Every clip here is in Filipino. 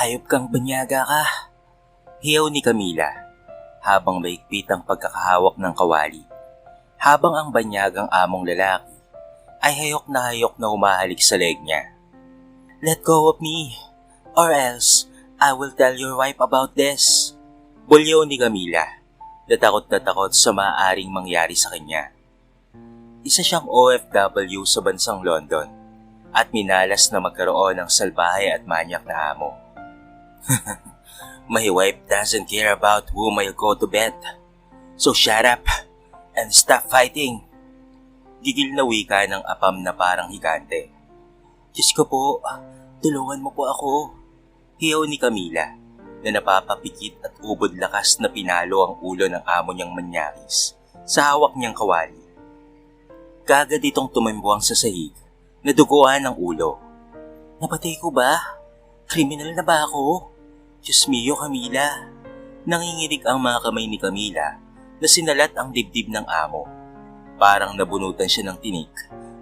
Hayop kang banyaga ka. Hiyaw ni Camila habang maigpit ang pagkakahawak ng kawali. Habang ang banyagang among lalaki ay hayok na humahalik sa leg niya. Let go of me, or else I will tell your wife about this. Bulyaw ni Camila na takot sa maaaring mangyari sa kanya. Isa siyang OFW sa bansang London at minalas na magkaroon ng salbahe at manyak na amo. My wife doesn't care about whom I'll go to bed. So shut up and stop fighting. Gigil na wika ng apam na parang higante. Diyos ko po, tulungan mo po ako. Hiyaw ni Camila na napapapikit at ubod lakas na pinalo ang ulo ng amo niyang manyakis sa hawak niyang kawali. Kagad itong tumimbuang sa sahig na duguan ng ulo. Napatay ko ba? Kriminal na ba ako? Diyos mio, Camila. Nanginginig ang mga kamay ni Camila na sinalat ang dibdib ng amo. Parang nabunutan siya ng tinik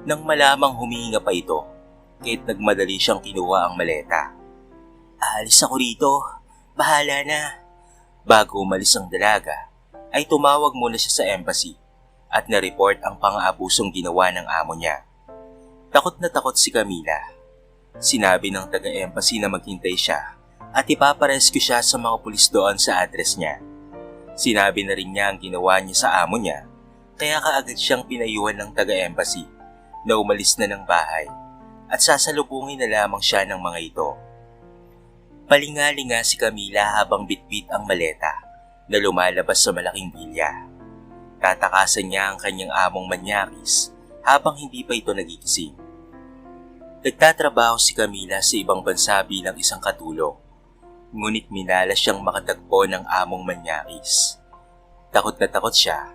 nang malamang humihinga pa ito kahit nagmadali siyang kinuha ang maleta. Aalis ako rito. Bahala na. Bago umalis ang dalaga, ay tumawag muna siya sa embassy at na-report ang pang-aabusong ginawa ng amo niya. Takot na takot si Camila. Sinabi ng taga-embassy na maghintay siya at ipaparescue siya sa mga pulis doon sa address niya. Sinabi na rin niya ang ginawa niya sa amo niya, kaya kaagad siyang pinayuhan ng taga-embassy na umalis na ng bahay at sasalubungin na lamang siya ng mga ito. Palingalinga si Camila habang bitbit ang maleta na lumalabas sa malaking bilya. Tatakasan niya ang kanyang among manyakis habang hindi pa ito nagigising. Nagtatrabaho si Camila sa ibang bansa bilang isang katulong, ngunit minala siyang makatagpo ng among manyakis. Takot na takot siya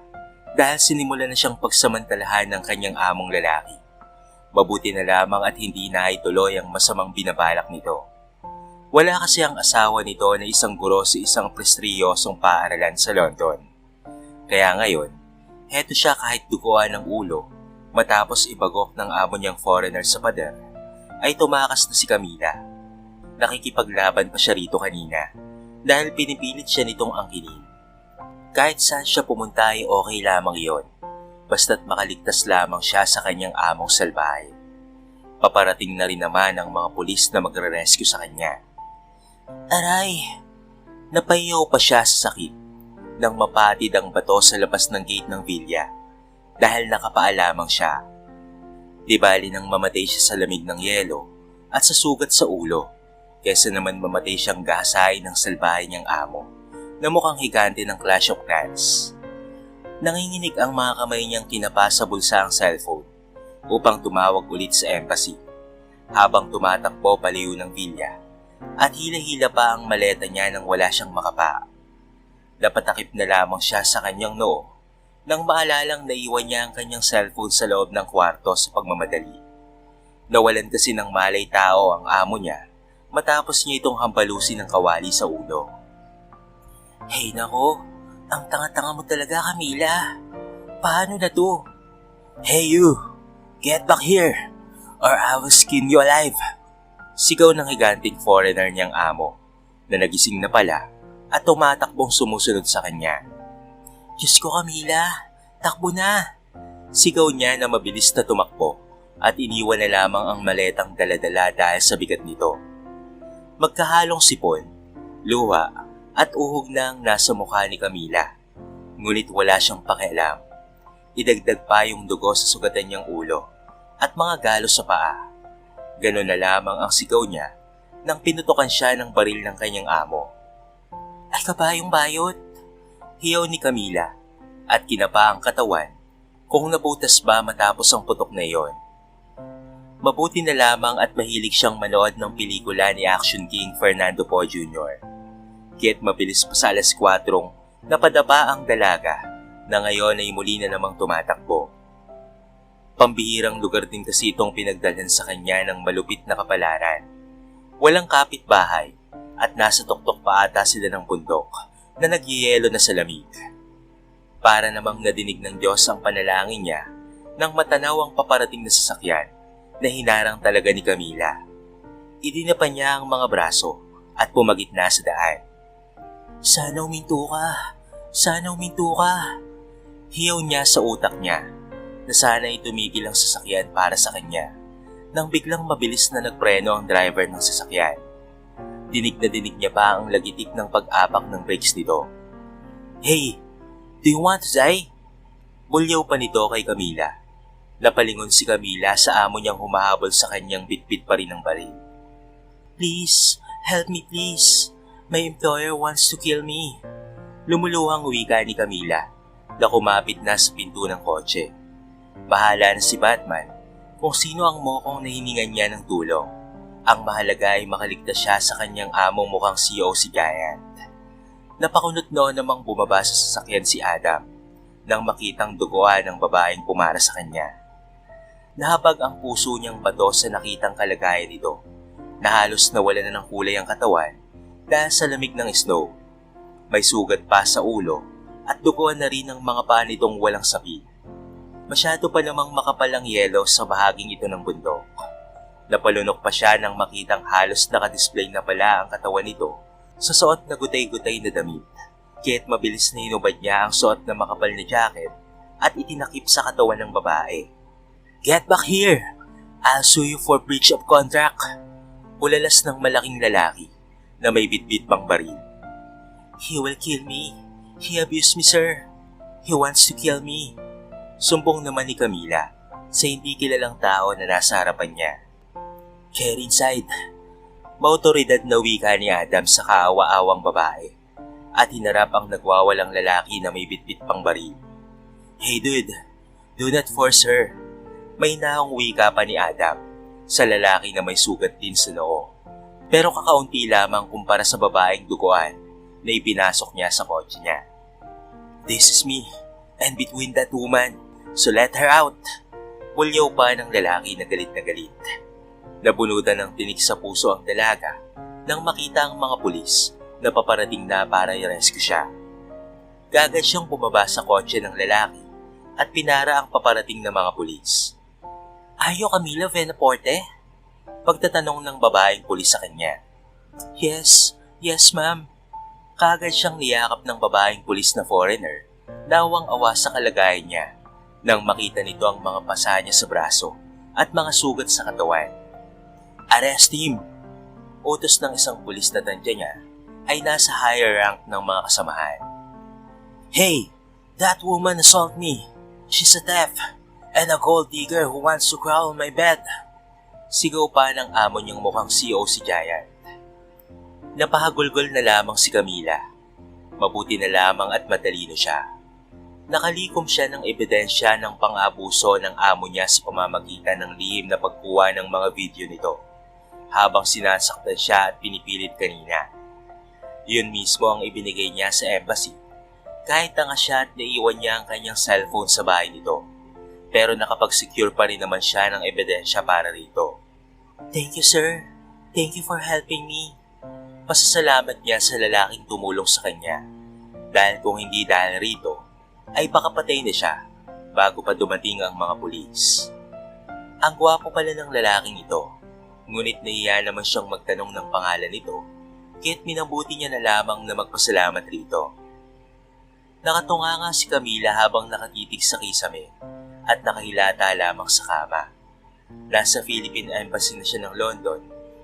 dahil sinimula na siyang pagsamantalahan ng kanyang among lalaki. Mabuti na lamang at hindi na ituloy ang masamang binabalak nito. Wala kasi ang asawa nito na isang guro sa isang prestigyosong paaralan sa London. Kaya ngayon, heto siya kahit duguan ng ulo matapos ibagok ng amo niyang foreigner sa pader, ay tumakas na si Camila. Nakikipaglaban pa siya rito kanina dahil pinipilit siya nitong angkinin. Kahit saan siya pumunta ay okay lamang iyon, basta't makaligtas lamang siya sa kanyang among salbahe. Paparating na rin naman ang mga pulis na magre-rescue sa kanya. Aray! Napayaw pa siya sa sakit nang mapatid ang bato sa labas ng gate ng villa dahil nakapaa lamang siya. Di bali nang mamatay siya sa lamig ng yelo at sa sugat sa ulo kesa naman mamatay siyang gahasain ng salbahe niyang amo na mukhang higante ng Clash of Clans. Nanginginig ang mga kamay niyang kinapa sa bulsa ang cellphone upang tumawag ulit sa embassy habang tumatakbo palayo ng villa at hila-hila pa ang maleta niya nang wala siyang makapa. Napatakip na lamang siya sa kanyang noo nang maalalang naiwan niya ang kanyang cellphone sa loob ng kwarto sa pagmamadali. Nawalan kasi ng malay tao ang amo niya matapos niya itong hambalusin ng kawali sa ulo. Hey nako, ang tanga-tanga mo talaga, Camila. Paano na to? Hey you, get back here or I will skin you alive. Sigaw ng higanting foreigner niyang amo na nagising na pala at tumatakbong sumusunod sa kanya. Diyos ko, Camila, takbo na! Sigaw niya na mabilis na tumakbo at iniwan na lamang ang maletang daladala dahil sa bigat nito. Magkahalong sipon, luha at uhog na ang nasa mukha ni Camila, ngunit wala siyang pakialam. Idagdag pa yung dugo sa sugatan niyang ulo at mga galo sa paa. Ganon na lamang ang sigaw niya nang pinutukan siya ng baril ng kanyang amo. Ay kabayong bayot! Hiyaw ni Camila at kinapa ang katawan kung nabutas ba matapos ang putok na iyon. Mabuti na lamang at mahilig siyang manood ng pelikula ni Action King Fernando Poe Jr. Kaya't mabilis pa sa 4:00 napadapa ang dalaga na ngayon ay muli na namang tumatakbo. Pambihirang lugar din kasi itong pinagdalhan sa kanya ng malupit na kapalaran. Walang kapitbahay at nasa tuktok pa ata sila ng bundok na nagyayelo na sa lamig. Para namang nadinig ng Diyos ang panalangin niya nang matanaw ang paparating na sasakyan na hinarang talaga ni Camila. Idinapa niya ang mga braso at pumagitna sa daan. Sana uminto ka! Sana uminto ka! Hiyaw niya sa utak niya na sana'y tumigil ang sasakyan para sa kanya nang biglang mabilis na nagpreno ang driver ng sasakyan. Dinig na dinig niya pa ang lagitik ng pag-apak ng brakes nito. Hey! Do you want to die? Bulyaw pa nito kay Camila. Napalingon si Camila sa amo niyang humahabol sa kanyang bitbit pa rin ng baril. Please, help me please. My employer wants to kill me. Lumuluhang wika ni Camila na kumapit na sa pinto ng kotse. Bahala na si Batman kung sino ang mokong na hiningan niya ng tulong. Ang mahalaga ay makaligtas siya sa kanyang among mukhang CEO si Giant. Napakunot noon namang bumaba sa sasakyan si Adam nang makitang duguan ng babaeng pumara sa kanya. Nahabag ang puso niyang bato sa nakitang kalagayan nito na halos nawala na ng kulay ang katawan dahil sa lamig ng snow. May sugat pa sa ulo at duguan na rin ang mga paa nitong walang sapi. Masyado pa namang makapal ang yelo sa bahaging ito ng bundok. Napalunok pa siya nang makitang halos nakadisplay na pala ang katawan nito sa suot na gutay-gutay na damit. Kaya't mabilis na hinubad niya ang suot na makapal na jacket at itinakip sa katawan ng babae. Get back here! I'll sue you for breach of contract. Ulalas ng malaking lalaki na may bitbit pang baril. He will kill me. He abused me, sir. He wants to kill me. Sumbong naman ni Camila sa hindi kilalang tao na nasa harapan niya. Get inside. Maotoridad na wika ni Adam sa kaawa-awang babae at hinarap ang nagwawalang lalaki na may bitbit pang baril. Hey dude, do not force her. May naong wika pa ni Adam sa lalaki na may sugat din sa noo. Pero kakaunti lamang kumpara sa babaeng duguan na ipinasok niya sa kotse niya. This is me, and between that woman, so let her out. Bulyaw pa ng lalaki na galit na galit. Nabunutan ng tinik sa puso ang dalaga nang makita ang mga pulis na paparating na para i-rescue siya. Gagad siyang bumaba sa kotse ng lalaki at pinara ang paparating na mga pulis. Ayo Camila Venaporte? Pagtatanong ng babaeng pulis sa kanya. Yes ma'am. Kagad siyang niyakap ng babaeng pulis na foreigner, nawang-awa sa kalagayan niya nang makita nito ang mga pasa niya sa braso at mga sugat sa katawan. Arrest him! Utos ng isang pulis na tandya niya ay nasa higher rank ng mga kasamahan. Hey! That woman assaulted me! She's a thief and a gold digger who wants to crawl on my bed! Sigaw pa ng amo niyang mukhang CEO si Giant. Napahagulgol na lamang si Camila. Mabuti na lamang at matalino siya. Nakalikom siya ng ebidensya ng pang-abuso ng amo niya sa pamamagitan ng lihim na pagkuha ng mga video nito habang sinasaktan siya at pinipilit kanina. Yun mismo ang ibinigay niya sa embassy kahit tanga siya at naiwan niya ang kanyang cellphone sa bahay nito. Pero nakapag-secure pa rin naman siya ng ebidensya para rito. Thank you sir. Thank you for helping me. Pasasalamat niya sa lalaking tumulong sa kanya dahil kung hindi dahil rito ay baka patay na siya bago pa dumating ang mga pulis. Ang gwapo pala ng lalaking ito, ngunit nahiya naman siyang magtanong ng pangalan nito, kaya't minabuti niya na lamang na magpasalamat rito. Nakatunga nga si Camila habang nakatitig sa kisame at nakahilata lamang sa kama. Nasa Philippine Embassy na siya ng London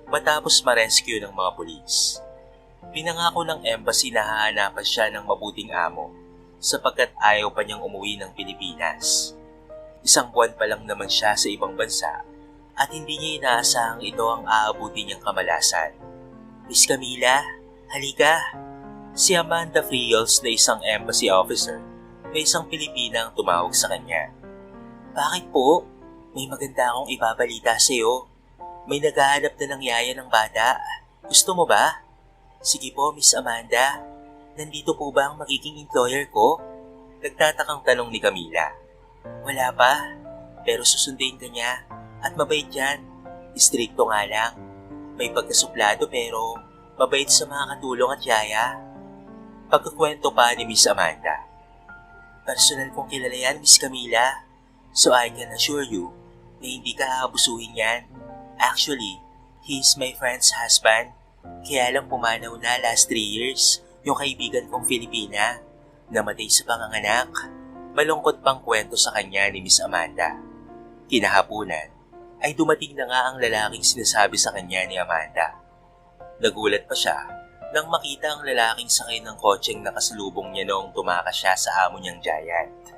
matapos ma-rescue ng mga pulis. Pinangako ng embassy na hahanapan siya ng mabuting amo sapagkat ayaw pa niyang umuwi ng Pilipinas. Isang buwan pa lang naman siya sa ibang bansa at hindi niya inaasahang ito ang aabuti niyang kamalasan. Miss Camila, halika! Si Amanda Friels na isang embassy officer na isang Pilipina ang tumawag sa kanya. Bakit po? May maganda akong ibabalita sa iyo. May naghahanap na ng yaya ng bata. Gusto mo ba? Sige po, Miss Amanda. Nandito po ba ang magiging employer ko? Nagtatakang tanong ni Camila. Wala pa, pero susundin ka niya at mabait yan. Istrikto nga lang. May pagkasuplado pero mabait sa mga katulong at yaya. Pagkakwento pa ni Miss Amanda. Personal kong kilala yan, Miss Camila. So I can assure you na hindi ka aabusuhin yan. Actually, he is my friend's husband Kaya lang pumanaw na last 3 years yung kaibigan kong Filipina. Namatay sa panganganak. Malungkot pang kwento sa kanya ni Miss Amanda. Kinahapunan ay dumating na nga ang lalaking sinasabi sa kanya ni Amanda. Nagulat pa siya nang makita ang lalaking sakay ng kotseng nakasalubong niya noong tumakas siya sa amo niyang giant.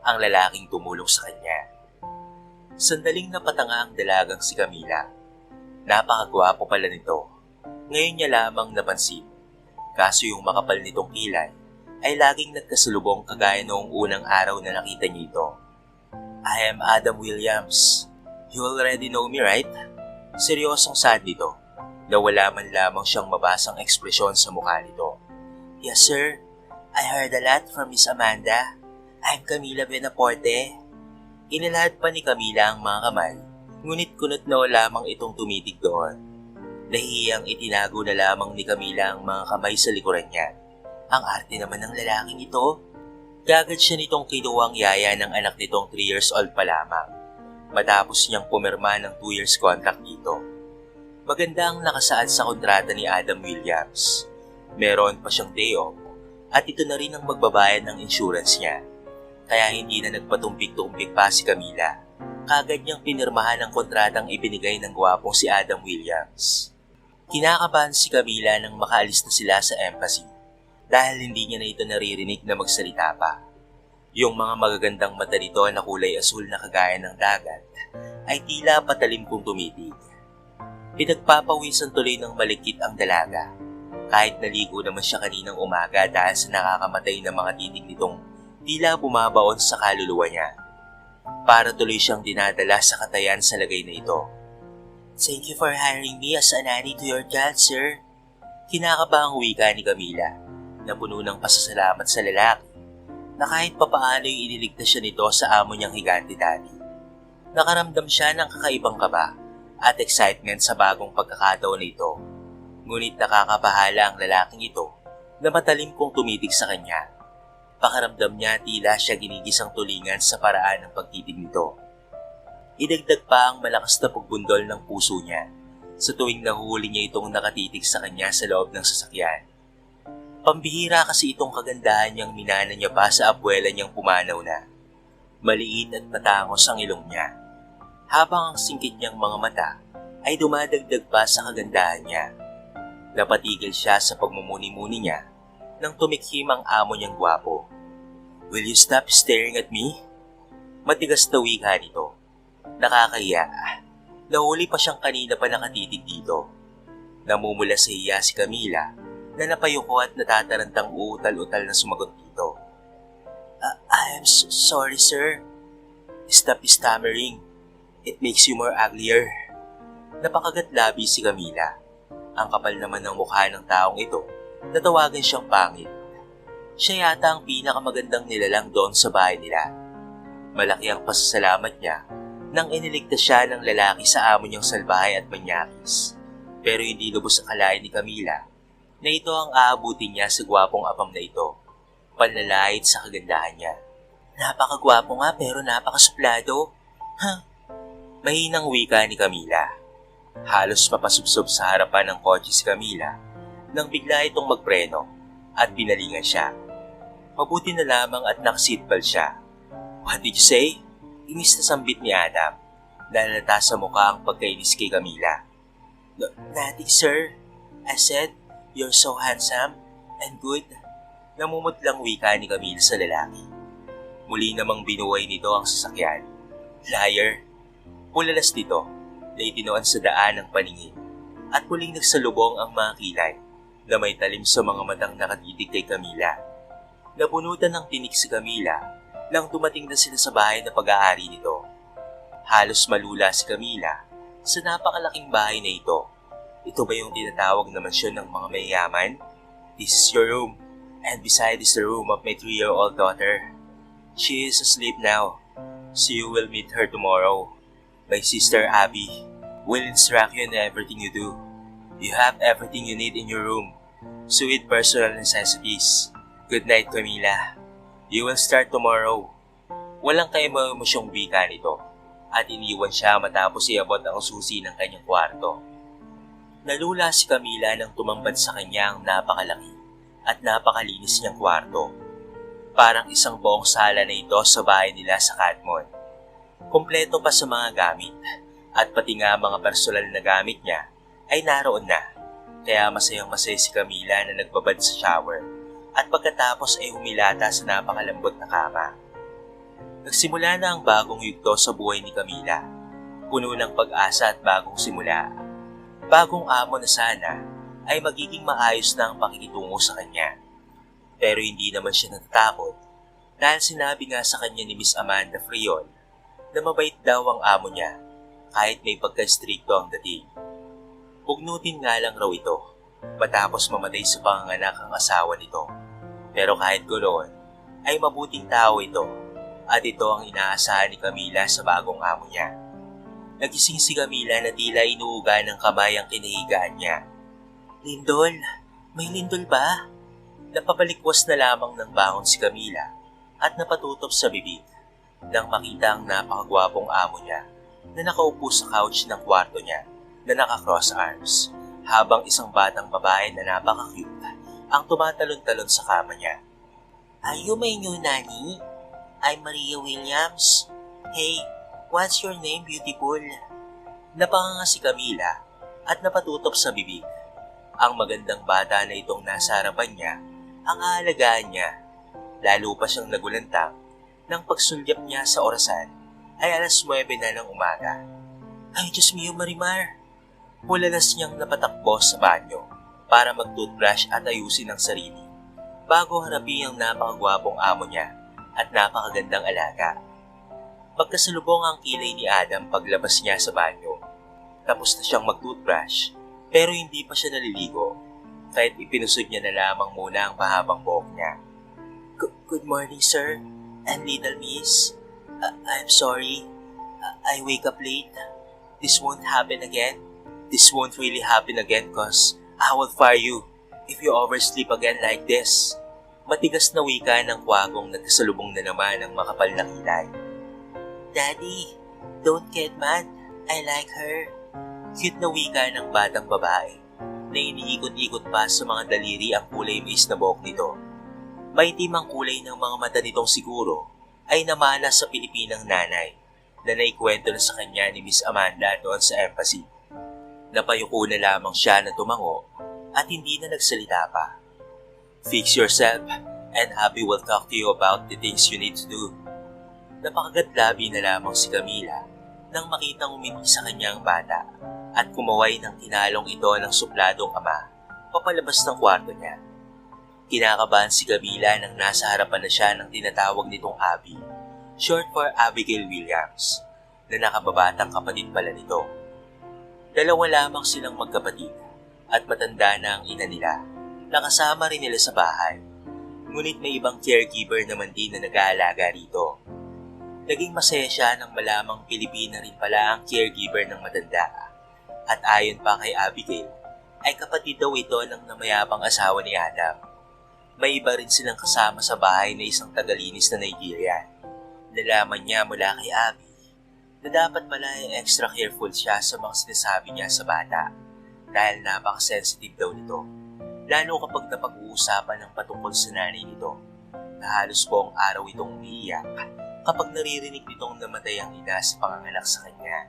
Ang lalaking tumulong sa kanya. Sandaling napatanga ang dalagang si Camila. Napakagwapo pala nito. Ngayon niya lamang napansin. Kaso yung makapal nitong kilay ay laging nagkasalubong kagaya noong unang araw na nakita niya ito. I am Adam Williams. You already know me, right? Seryosong sad nito na wala man lamang siyang mabasang ekspresyon sa mukha nito. Yes, sir. I heard a lot from Miss Amanda. I'm Camila Benaporte. Inilahad pa ni Camila ang mga kamay, ngunit kunot na lamang itong tumitig doon. Nahihiyang itinago na lamang ni Camila ang mga kamay sa likuran niya. Ang arte naman ng lalaking ito. Gagad siya nitong kinuwang yaya ng anak nitong 3 years old pa lamang. Matapos niyang pumirma ng 2 years contract dito. Maganda ang nakasaad sa kontrata ni Adam Williams. Meron pa siyang day off at ito na rin ang magbabayad ng insurance niya. Kaya hindi na nagpatumpik-tumpik pa si Camila. Kagad niyang pinirmahan ang kontratang ibinigay ng gwapong si Adam Williams. Kinakabahan si Camila nang makaalis na sila sa embassy dahil hindi niya na ito naririnig na magsalita pa. Yung mga magagandang mata nito na kulay asul na kagaya ng dagat ay tila patalim kong tumitig. Pinagpapawisan tuloy ng malikit ang dalaga kahit naligo naman siya kaninang umaga dahil sa nakakamatay na mga titig nitong tila bumabaon sa kaluluwa niya. Para tuloy siyang dinadala sa katayan sa lagay na ito. Thank you for hiring me as a nanny to your child, sir. Kinakabahang wika ni Camila na puno ng pasasalamat sa lalaki na kahit papaano'y iniligtas siya nito sa amo niyang higante dati. Nakaramdam siya ng kakaibang kaba at excitement sa bagong pagkakataon na ito. Ngunit nakakabahala ang lalaking ito na matalim kong tumitig sa kanya. Pakaramdam niya tila siya ginigisang tulingan sa paraan ng pagtitig nito. Idagdag pa ang malakas na pagbundol ng puso niya sa tuwing nahuhuli niya itong nakatitig sa kanya sa loob ng sasakyan. Pambihira kasi itong kagandahan niyang minana niya pa sa abuela niyang pumanaw na. Maliit at matangos ang ilong niya. Habang ang singkit niyang mga mata ay dumadagdag pa sa kagandahan niya. Napatigil siya sa pagmumuni-muni niya nang tumikhim ang amo niyang gwapo. Will you stop staring at me? Matigas na wika nito. Nakakahiya. Nahuli pa siyang kanina pa nakatitig dito. Namumula sa iya si Camila na napayuko at natatarantang uutal-utal na sumagot dito. I am sorry, sir. Stop stammering. It makes you more uglier. Napakagatlabi si Camila. Ang kapal naman ng mukha ng taong ito. Natawagan siyang pangit. Siya yata ang pinakamagandang nilalang doon sa bahay nila. Malaki ang pasasalamat niya nang iniligtas siya ng lalaki sa amo niyang salbahay at manyakis. Pero hindi lubos akalain ni Camila na ito ang aabutin niya sa gwapong apam na ito. Panlalait sa kagandahan niya. Napakagwapo nga pero napakasuplado. Mahinang wika ni Camila. Halos mapasubsob sa harapan ng kotse si Camila nang bigla itong magpreno at binalingan siya. Mabuti na lamang at nakaseatbelt siya. What did you say? Inis na sambit ni Adam. Nalalata sa mukha ang pagkainis kay Camila. Nothing, sir. I said, you're so handsome and good. Namumutlang wika ni Camila sa lalaki. Muli namang binuhay nito ang sasakyan. Liar. Pulalas dito na itinoan sa daan ng paningin at muling nagsalubong ang mga kilay na may talim sa mga matang nakatitig kay Camila. Nabunutan ng tinik si Camila nang dumating na sila sa bahay na pag-aari nito. Halos malula si Camila sa napakalaking bahay na ito. Ito ba yung tinatawag na mansyon ng mga mayayaman? This is your room, and beside is the room of my 3-year-old daughter. She is asleep now, so you will meet her tomorrow. My sister Abby will instruct you in everything you do. You have everything you need in your room. Sweet personal necessities. Good night, Camila. You will start tomorrow. Walang kaimo-emosyong wika nito at iniwan siya matapos iabot ang susi ng kanyang kwarto. Nalula si Camila nang tumambad sa kanya ang napakalaki at napakalinis niyang kwarto. Parang isang buong sala na ito sa bahay nila sa Cadmon. Kompleto pa sa mga gamit at pati nga mga personal na gamit niya ay naroon na. Kaya masayang masaya si Camila na nagbabad sa shower at pagkatapos ay humilata sa napakalambot na kama. Nagsimula na ang bagong yugto sa buhay ni Camila. Puno ng pag-asa at bagong simula. Bagong amo na sana ay magiging maayos na ang pakikitungo sa kanya. Pero hindi naman siya natatakot dahil sinabi nga sa kanya ni Miss Amanda Friol na mabait daw ang amo niya kahit may pagka-stricto ang dating. Pugnutin nga lang raw ito matapos mamatay sa panganganak ang asawa nito. Pero kahit ganoon ay mabuting tao ito at ito ang inaasahan ni Camila sa bagong amo niya. Nagising si Camila na tila inuuga ng kamay ang kinahigaan niya. "Lindol, may lindol ba?" Napabalikwas na lamang ng bangon si Camila at napatutop sa bibig nang makita ang napakagwapong amo niya na nakaupo sa couch ng kwarto niya na naka-cross arms habang isang batang babae na napaka-cute ang tumatalon-talon sa kama niya. "Are you my new nanny? I'm Maria Williams. Hey, what's your name, beautiful?" Napanganga si Camila at napatutop sa bibig. Ang magandang bata na itong nasa harapan niya ang aalagaan niya. Lalo pa siyang nagulantang nang pagsulyap niya sa orasan ay 9:09 na ng umaga. "Ay, Diyos mio, Marimar!" Mulalas niyang napatakbo sa banyo para mag-toothbrush at ayusin ang sarili bago harapin ang napakagwapong amo niya at napakagandang alaga. Pagkasalubong ang kilay ni Adam paglabas niya sa banyo. Tapos na siyang mag-toothbrush pero hindi pa siya naliligo kahit ipinusod niya na lamang muna ang mahabang buhok niya. Good morning, sir and little miss. I'm sorry. I wake up late. This won't happen again. This won't really happen again cause I will fire you if you oversleep again like this." Matigas na wika ng kwagong nagkasalubong na naman ng makapal na kilay. "Daddy, don't get mad. I like her." Cute na wika ng batang babae na iniikot-ikot pa sa mga daliri ang kulay mais na buhok nito. Maitim ang kulay ng mga mata nitong siguro ay namana sa Pilipinang nanay na naikwento na sa kanya ni Miss Amanda doon sa embassy. Napayuko na lamang siya na tumango at hindi na nagsalita pa. "Fix yourself and Happy will talk to you about the things you need to do." Napakagatlabi na lamang si Camila nang makitang umiti sa kanya ang bata at kumaway ng kinalong ito ng supladong ama papalabas ng kwarto niya. Kinakabahan si Camila nang nasa harapan na siya ng tinatawag nitong Abby, short for Abigail Williams, na nakababatang kapatid pala nito. Dalawa lamang silang magkapatid at matanda na ang ina nila. Nakasama rin nila sa bahay. Ngunit may ibang caregiver naman din na nag-aalaga rito. Naging masaya siya nang malamang Pilipina rin pala ang caregiver ng matanda. At ayon pa kay Abigail, ay kapatid daw ito ng namayabang asawa ni Adam. May iba rin silang kasama sa bahay na isang tagalinis na Nigerian. Nalaman niya mula kay Abby na dapat pala ay extra careful siya sa mga sinasabi niya sa bata dahil napaka-sensitive daw nito. Lalo kapag napag-uusapan ng patungkol sa nanay nito na halos buong araw itong umiiyak kapag naririnig nitong namatay ang ina sa panganganak sa kanya.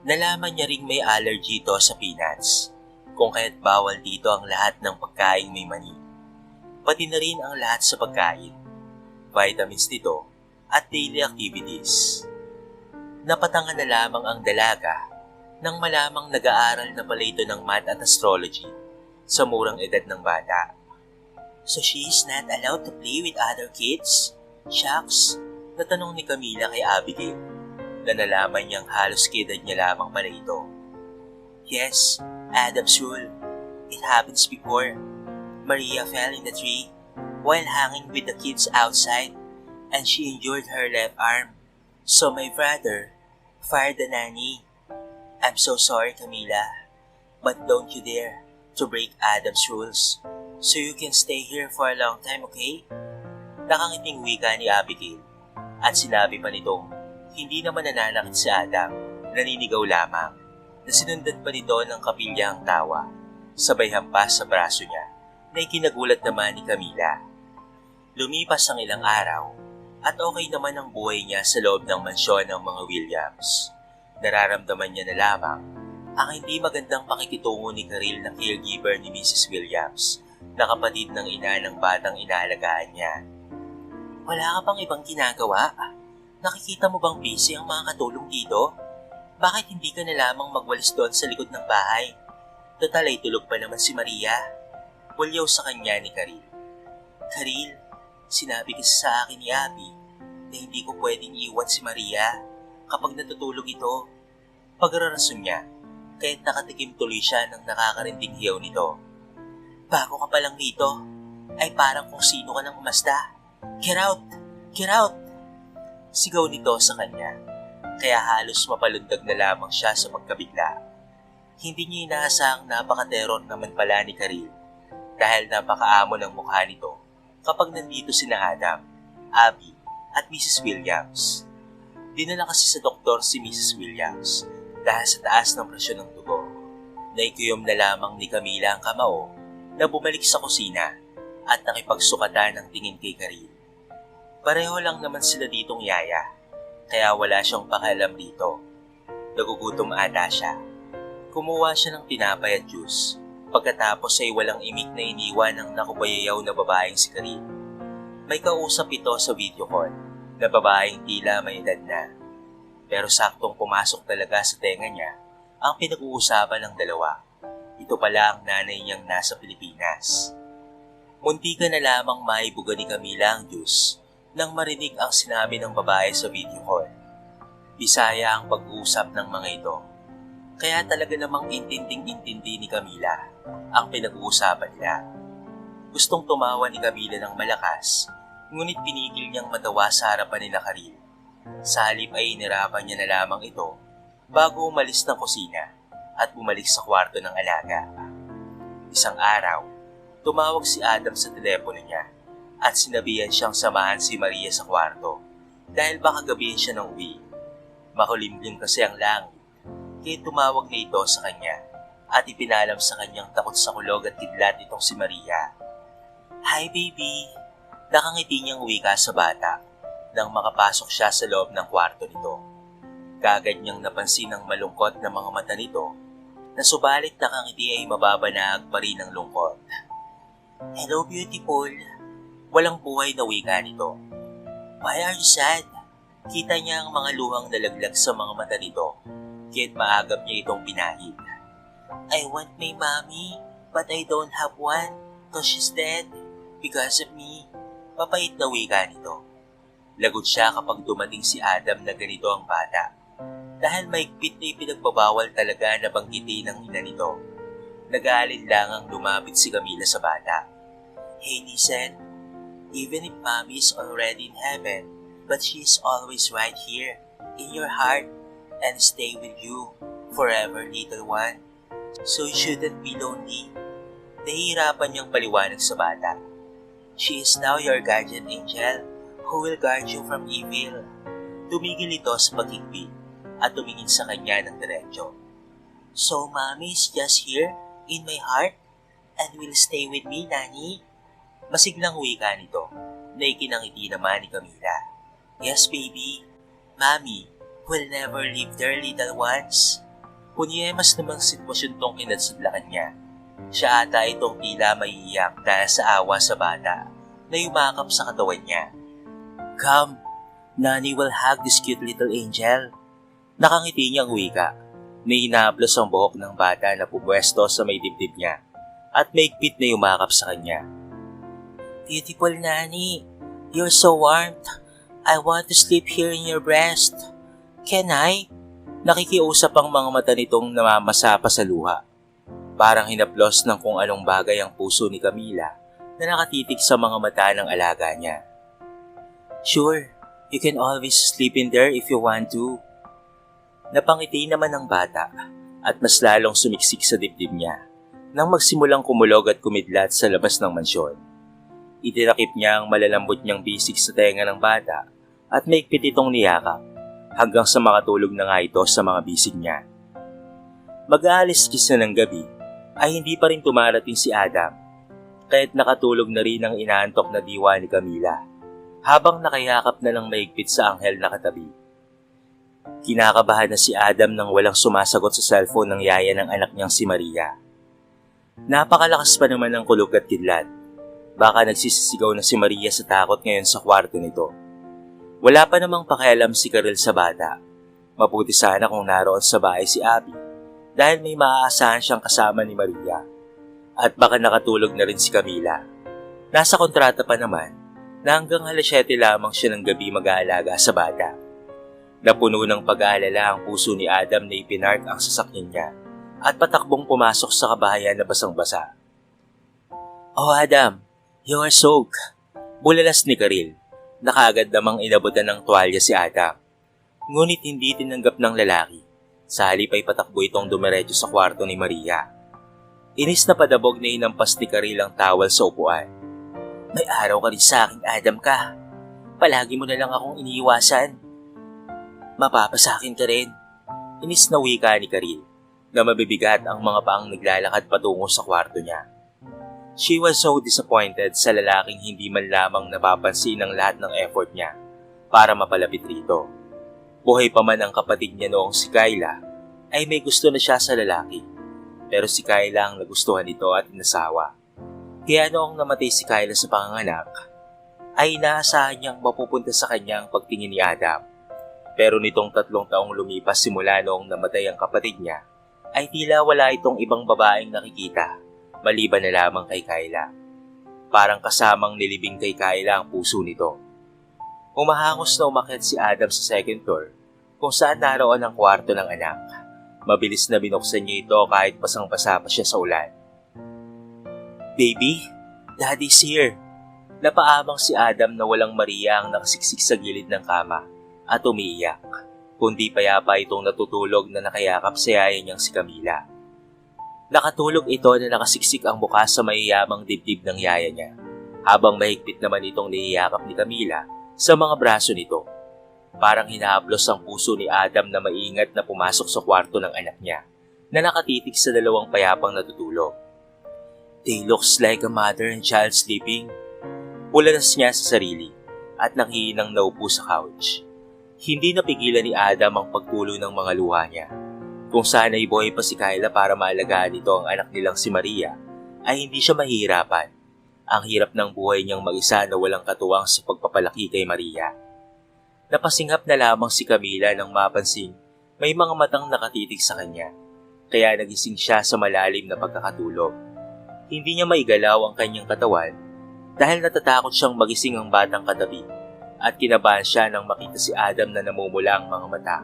Nalaman niya ring may allergy ito sa peanuts, kung kaya't bawal dito ang lahat ng pagkain may mani. Pati na rin ang lahat sa pagkain, vitamins nito at daily activities. Napatanga na lamang ang dalaga nang malamang nag-aaral na pala ito ng math at astrology sa murang edad ng bata. "So she is not allowed to play with other kids?" "Shucks," natanong ni Camila kay Abigail na nalaman niyang halos kidad niya lamang pala ito. "Yes, Adam's rule. It happens before. Maria fell in the tree while hanging with the kids outside and she injured her left arm. So my brother fired the nanny. I'm so sorry, Camila, but don't you dare to break Adam's rules so you can stay here for a long time, okay?" Nakangiting wika ni Abigail at sinabi pa nitong hindi naman nananakit si Adam, naninigaw lamang. na sinundan pa nito ng kapilyahang tawa, sabay hampas sa braso niya na ikinagulat naman ni Camila. Lumipas ang ilang araw at okay naman ang buhay niya sa loob ng mansyon ng mga Williams. Nararamdaman niya na lamang ang hindi magandang pakikitungo ni Karil na caregiver ni Mrs. Williams na kapatid ng ina ng batang inaalagaan niya. Wala ka bang ibang ginagawa? Nakikita mo bang busy ang mga katulong dito? Bakit hindi ka na lamang magwalis doon sa likod ng bahay? Total ay tulog pa naman si Maria. Bulyaw sa kanya ni Karil. Karil, sinabi kasi sa akin ni Abby na hindi ko pwedeng iwan si Maria kapag natutulog ito. Pagrarason niya, kaya't nakatikim tuloy siya ng nakakarinding hiyaw nito. Bago ka pa lang dito, ay parang kung sino ka nang umasta. Get out! Get out! Sigaw nito sa kanya, kaya halos mapalundag na lamang siya sa pagkabigla. Hindi niya inaasahang napaka-terror naman pala ni Karil dahil napakaamo ng mukha nito kapag nandito sina Adam, Abby at Mrs. Williams. Dinala kasi sa doktor si Mrs. Williams dahil sa taas ng presyon ng dugo. Naikuyom na lamang ni Camila ang kamao na bumalik sa kusina at nakipagsukatan ng tingin kay Karil. Pareho lang naman sila ditong yaya, kaya wala siyang pakialam dito. Nagugutom ata siya. Kumuha siya ng tinapay at juice, pagkatapos ay walang imik na iniwan ng nakubayayaw na babaeng si Karil. May kausap ito sa video call na babaeng tila may edad na. Pero saktong pumasok talaga sa tenga niya ang pinag-uusapan ng dalawa. Ito pala ang nanay niyang nasa Pilipinas. Munti ka na lamang maibuga ni Camila ang juice nang marinig ang sinabi ng babae sa video call. Bisaya ang pag-uusap ng mga ito. Kaya talaga namang intinding-intindi ni Camila ang pinag-uusapan nila. Gustong tumawa ni Camila ng malakas, ngunit pinigil niyang matawa sa harapan nila Karil. Sa halip ay inirapan niya na lamang ito bago umalis ng kusina at bumalik sa kwarto ng alaga. Isang araw, tumawag si Adam sa telepono niya at sinabihan siyang samahan si Maria sa kwarto dahil baka gabihin siya ng uwi. Makulimlim kasi ang langit, kaya tumawag na ito sa kanya at ipinalam sa kanyang takot sa kulog at kidlat itong si Maria. Hi baby! Nakangiti niyang wika sa bata nang makapasok siya sa loob ng kwarto nito. Kaagad niyang napansin ang malungkot na mga mata nito na subalit nakangiti ay mababanaag pa rin ang lungkot. Hello beautiful! Walang buhay na wika nito. Why are you sad? Kita niya ang mga luhang nalaglag sa mga mata nito, kaya't maagap niya itong pinahid. I want my mommy, but I don't have one, cause she's dead. Because of me. Papait na wika nito. Lagot siya kapag dumating si Adam na ganito ang bata. Dahil maigpit na ipinagbabawal talaga na banggitin ng ina nito. Nag-aalinlangang lumapit si Camila sa bata. Hey listen, even if mommy is already in heaven, but she is always right here, in your heart, and stay with you forever, little one. So you shouldn't be lonely. Nahihirapan niyang paliwanag sa bata. She is now your guardian angel who will guard you from evil. Tumigil ito sa paghigpit at tumingin sa kanya ng diretso. So mommy is just here in my heart and will stay with me, Nani? Masiglang wika nito na ikinangiti naman ni Camila. Yes baby, mommy will never leave their little ones. Punyemas namang sitwasyon tong kinadsadlakan niya. Siya ata itong tila maiiyak dahil sa awa sa bata na yumakap sa katawan niya. Come, Nani will hug this cute little angel. Nakangiti niyang wika na hinaplos ang buhok ng bata na pumwesto sa may dibdib niya at maigpit na yumakap sa kanya. Beautiful Nani, you're so warm. I want to sleep here in your breast. Can I? Nakikiusap ang mga mata nitong namamasa pa sa luha. Parang hinaplos ng kung anong bagay ang puso ni Camila na nakatitig sa mga mata ng alaga niya. Sure, you can always sleep in there if you want to. Napangiti naman ang bata at mas lalong sumiksik sa dibdib niya nang magsimulang kumulog at kumidlat sa labas ng mansyon. Itinakip niya ang malalambot niyang bisig sa tenga ng bata at maigpit itong niyakap hanggang sa makatulog na nga ito sa mga bisig niya. Mag-aalis-kis na ng gabi ay hindi pa rin tumarating si Adam, kaya't nakatulog na rin ang inaantok na diwa ni Camila habang nakayakap na lang mahigpit sa anghel na katabi. Kinakabahan na si Adam nang walang sumasagot sa cellphone ng yaya ng anak niyang si Maria. Napakalakas pa naman ng kulog at kidlat. Baka nagsisisigaw na si Maria sa takot ngayon sa kwarto nito. Wala pa namang pakialam si Karel sa bata. Mabuti sana kung naroon sa bahay si Abby dahil may maaasahan siyang kasama ni Maria. At baka nakatulog na rin si Camila. Nasa kontrata pa naman na hanggang 7:00 lamang siya ng gabi mag-aalaga sa bata. Napuno ng pag-aalala ang puso ni Adam na ipinark ang sasakyan niya at patakbong pumasok sa kabahayan na basang-basa. "Oh Adam, you are soaked," bulalas ni Karel. Nakaagad namang inabutan ng tuwalya si Adam. Ngunit hindi tinanggap ng lalaki. Sa halip ay patakbo itong dumiretso sa kwarto ni Maria. Inis na padabog na inampas ni Karel ang towel sa upuan. "May araw ka rin sa akin, Adam ka. Palagi mo na lang akong iniiwasan. Mapapasakin ka rin." Inis na wika ni Karel na mabibigat ang mga paang naglalakad patungo sa kwarto niya. She was so disappointed sa lalaking hindi man lamang napapansin ang lahat ng effort niya para mapalapit rito. Buhay pa man ang kapatid niya noong si Kyla, ay may gusto na siya sa lalaki. Pero si Kyla ang nagustuhan nito at inasawa. Kaya noong namatay si Kyla sa panganganak, ay inaasahan niyang mapupunta sa kanya ang pagtingin ni Adam. Pero nitong 3 taong lumipas simula noong namatay ang kapatid niya, ay tila wala itong ibang babaeng nakikita. Maliban na lamang kay Kyla. Parang kasamang nilibing kay Kyla ang puso nito. Humahangos na umakyat si Adam sa second floor kung saan naroon ang kwarto ng anak. Mabilis na binuksan niya ito kahit basang-basa pa siya sa ulan. "Baby, Daddy's here." Napaamang si Adam na walang Maria ang nakasiksik sa gilid ng kama at umiiyak. Kundi payapa itong natutulog na nakayakap sa yaya niyang si Camila. Nakatulog ito na nakasiksik ang bukas sa mayayamang dibdib ng yaya niya, habang mahigpit naman itong niyayakap ni Camila sa mga braso nito. Parang hinahaplos ang puso ni Adam na maingat na pumasok sa kwarto ng anak niya na nakatitig sa dalawang payapang natutulog. "They looks like a mother and child sleeping." Bulalas niya sa sarili at nanghihinang naupo sa couch. Hindi napigilan ni Adam ang pagtulo ng mga luha niya. Kung sana'y buhay pa si Kyla para maalagaan nito ang anak nilang si Maria, ay hindi siya mahihirapan. Ang hirap ng buhay niyang mag-isa na walang katuwang sa pagpapalaki kay Maria. Napasingap na lamang si Camila nang mapansing may mga matang nakatitig sa kanya, kaya nagising siya sa malalim na pagkakatulog. Hindi niya maigalaw ang kanyang katawan dahil natatakot siyang magising ang batang katabi at kinabahan siya nang makita si Adam na namumula ang mga mata.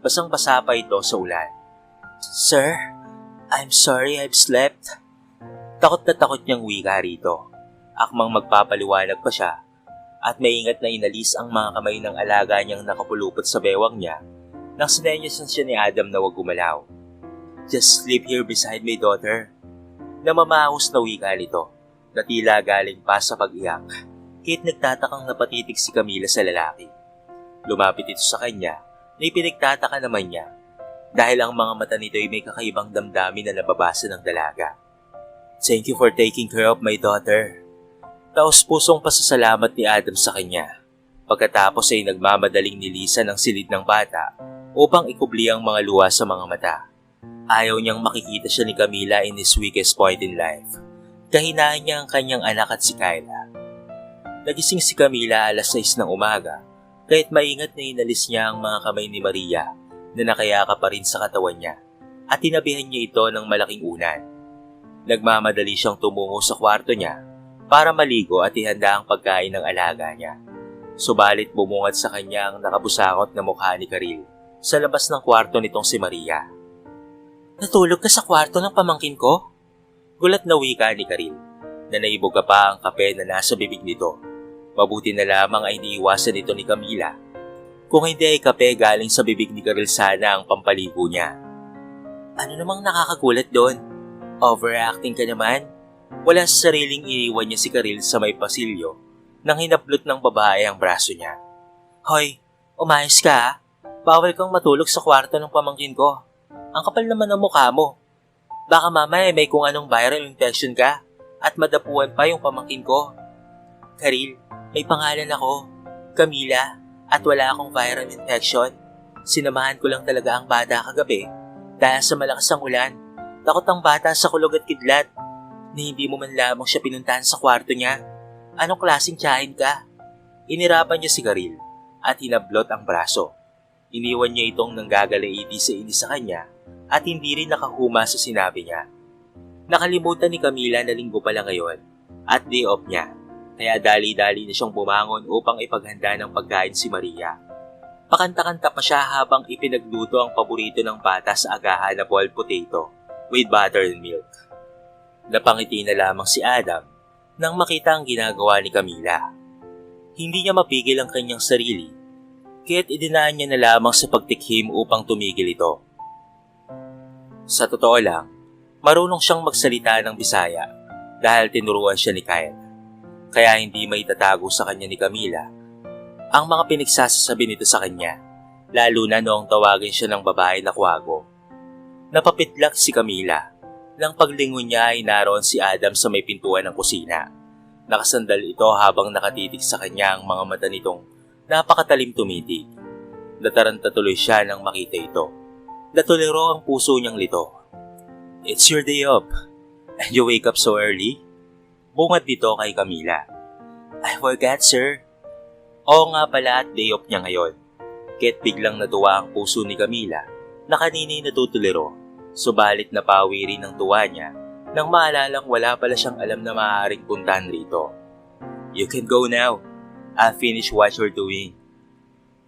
Basang-basa pa ito sa ulan. "Sir, I'm sorry I've slept." Takot na takot niyang wika rito. Akmang magpapaliwanag pa siya at maingat na inalis ang mga kamay ng alaga niyang nakapulupot sa bewang niya nang sinenyasan siya ni Adam na huwag gumalaw. "Just sleep here beside my daughter." Namamahos na wika nito na tila galing pa sa pag-iyak, kahit nagtatakang napatitig si Camila sa lalaki. Lumapit ito sa kanya na ipinagtataka naman niya dahil ang mga mata nito ay may kakaibang damdamin na nababasa ng dalaga. "Thank you for taking care of my daughter." Taos-pusong pasasalamat ni Adam sa kanya. Pagkatapos ay nagmamadaling nilisan ang silid ng bata upang ikubli ang mga luha sa mga mata. Ayaw niyang makikita siya ni Camila in his weakest point in life. Kahinaan niya ang kanyang anak at si Kyla. Nagising si Camila 6:00 ng umaga, kahit maingat na inalis niya ang mga kamay ni Maria na nakayaka pa rin sa katawan niya at tinabihan niya ito ng malaking unan. Nagmamadali siyang tumungo sa kwarto niya para maligo at ihanda ang pagkain ng alaga niya. Subalit bumungad sa kanya ang nakabusakot na mukha ni Karel sa labas ng kwarto nitong si Maria. "Natulog ka sa kwarto ng pamangkin ko?" Gulat na wika ni Karel na naibuga pa ang kape na nasa bibig nito. Mabuti na lamang ay niiwasan ito ni Camila. Kung hindi ay kape galing sa bibig ni Karel sana ang pampaligo niya. "Ano namang nakakagulat doon? Overacting ka naman." Wala sa sariling iniwan niya si Karel sa may pasilyo nang hinablot ng babae ang braso niya. "Hoy, umayos ka ha? Bawal kang matulog sa kwarto ng pamangkin ko." Ang kapal naman ng mukha mo. Baka mamaya may kung anong viral infection ka at madapuan pa yung pamangkin ko. Karil, may pangalan ako, Camila, at wala akong viral infection. Sinamahan ko lang talaga ang bata kagabi dahil sa malakas ang ulan. Takot ang bata sa kulog at kidlat na hindi mo man lamang siya pinuntahan sa kwarto niya. Anong klaseng tiyahin ka? Inirapan niya si Karil at hinablot ang braso. Iniwan niya itong nanggagalaiti sa inis sa kanya at hindi rin nakahuma sa sinabi niya. Nakalimutan ni Camila na linggo pala ngayon at day off niya, kaya dali-dali na siyang bumangon upang ipaghanda ng pagkain si Maria. Pakanta-kanta pa siya habang ipinagluto ang paborito ng bata sa agahan na boiled potato with butter and milk. Napangiti na lamang si Adam nang makita ang ginagawa ni Camila. Hindi niya mapigil ang kanyang sarili, kaya't idinaan niya na lamang sa pagtikhim upang tumigil ito. Sa totoo lang, marunong siyang magsalita ng Bisaya dahil tinuruan siya ni Kyle. Kaya hindi maitatago sa kanya ni Camila ang mga pinagsasasabi nito sa kanya, lalo na noong tawagin siya ng babae na Kwago. Napapitlak si Camila nang paglingon niya ay naroon si Adam sa may pintuan ng kusina. Nakasandal ito habang nakatitig sa kanya ang mga mata nitong napakatalim tumitig. Nataranta tuloy siya nang makita ito. Natuliro ang puso niyang lito. It's your day off, and you wake up so early? Bungad dito kay Camila. I forgot, sir. Oo nga pala at day off niya ngayon. Kaya't biglang natuwa ang puso ni Camila na kanina'y natutuliro, subalit napawi rin ang tuwa niya nang maalalang wala pala siyang alam na maaaring puntahan rito. You can go now. I'll finish what you're doing.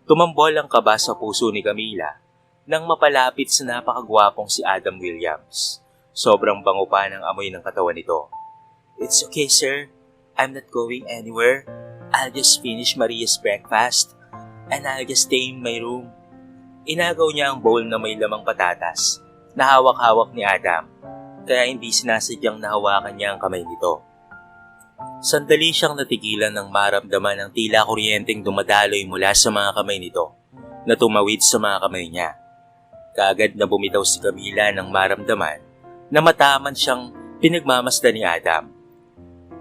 Tumambol ang kaba sa puso ni Camila nang mapalapit sa napakagwapong si Adam Williams. Sobrang bango pa ng amoy ng katawan nito. It's okay, sir. I'm not going anywhere. I'll just finish Maria's breakfast and I'll just stay in my room. Inagaw niya ang bowl na may lamang patatas na hawak-hawak ni Adam, kaya hindi sinasadyang nahawakan niya ang kamay nito. Sandali siyang natigilan nang maramdaman ang tila kuryenteng dumadaloy mula sa mga kamay nito na tumawid sa mga kamay niya. Kaagad na bumitaw si Camila nang maramdaman na mataman siyang pinagmamasdan ni Adam.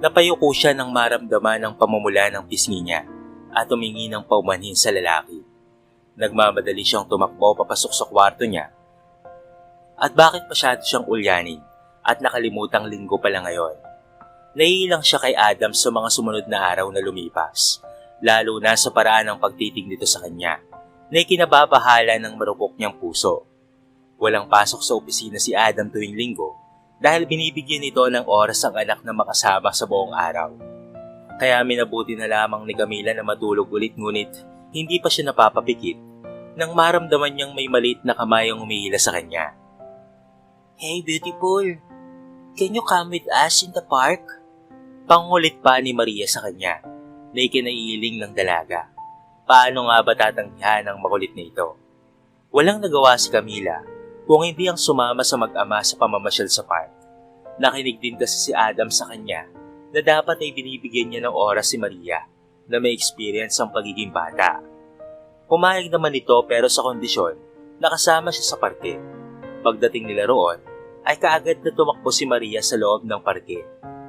Napayuko siya nang maramdaman ang pamumula ng pisngi niya at tumingi ng paumanhin sa lalaki. Nagmamadali siyang tumakbo papasok sa kwarto niya. At bakit masyado siyang ulyanin at nakalimutang linggo pala ngayon? Naiilang siya kay Adam sa mga sumunod na araw na lumipas, lalo na sa paraan ng pagtitig nito sa kanya, na ikinababahala ng marupok niyang puso. Walang pasok sa opisina si Adam tuwing linggo dahil binibigyan nito ng oras ang anak na makasama sa buong araw. Kaya minabuti na lamang ni Camila na matulog ulit ngunit hindi pa siya napapapikit nang maramdaman niyang may maliit na kamay ang umihila sa kanya. Hey beautiful, can you come with us in the park? Pangulit pa ni Maria sa kanya na ikinaiiling ng dalaga. Paano nga ba tatanggihan ang makulit na ito? Walang nagawa si Camila kung hindi ang sumama sa mag-ama sa pamamasyal sa park. Nakinig din kasi si Adam sa kanya na dapat ay binibigyan niya ng oras si Maria na may experience ang pagiging bata. Pumayag naman ito pero sa kondisyon na kasama siya sa parke. Pagdating nila roon ay kaagad na tumakbo si Maria sa loob ng parke.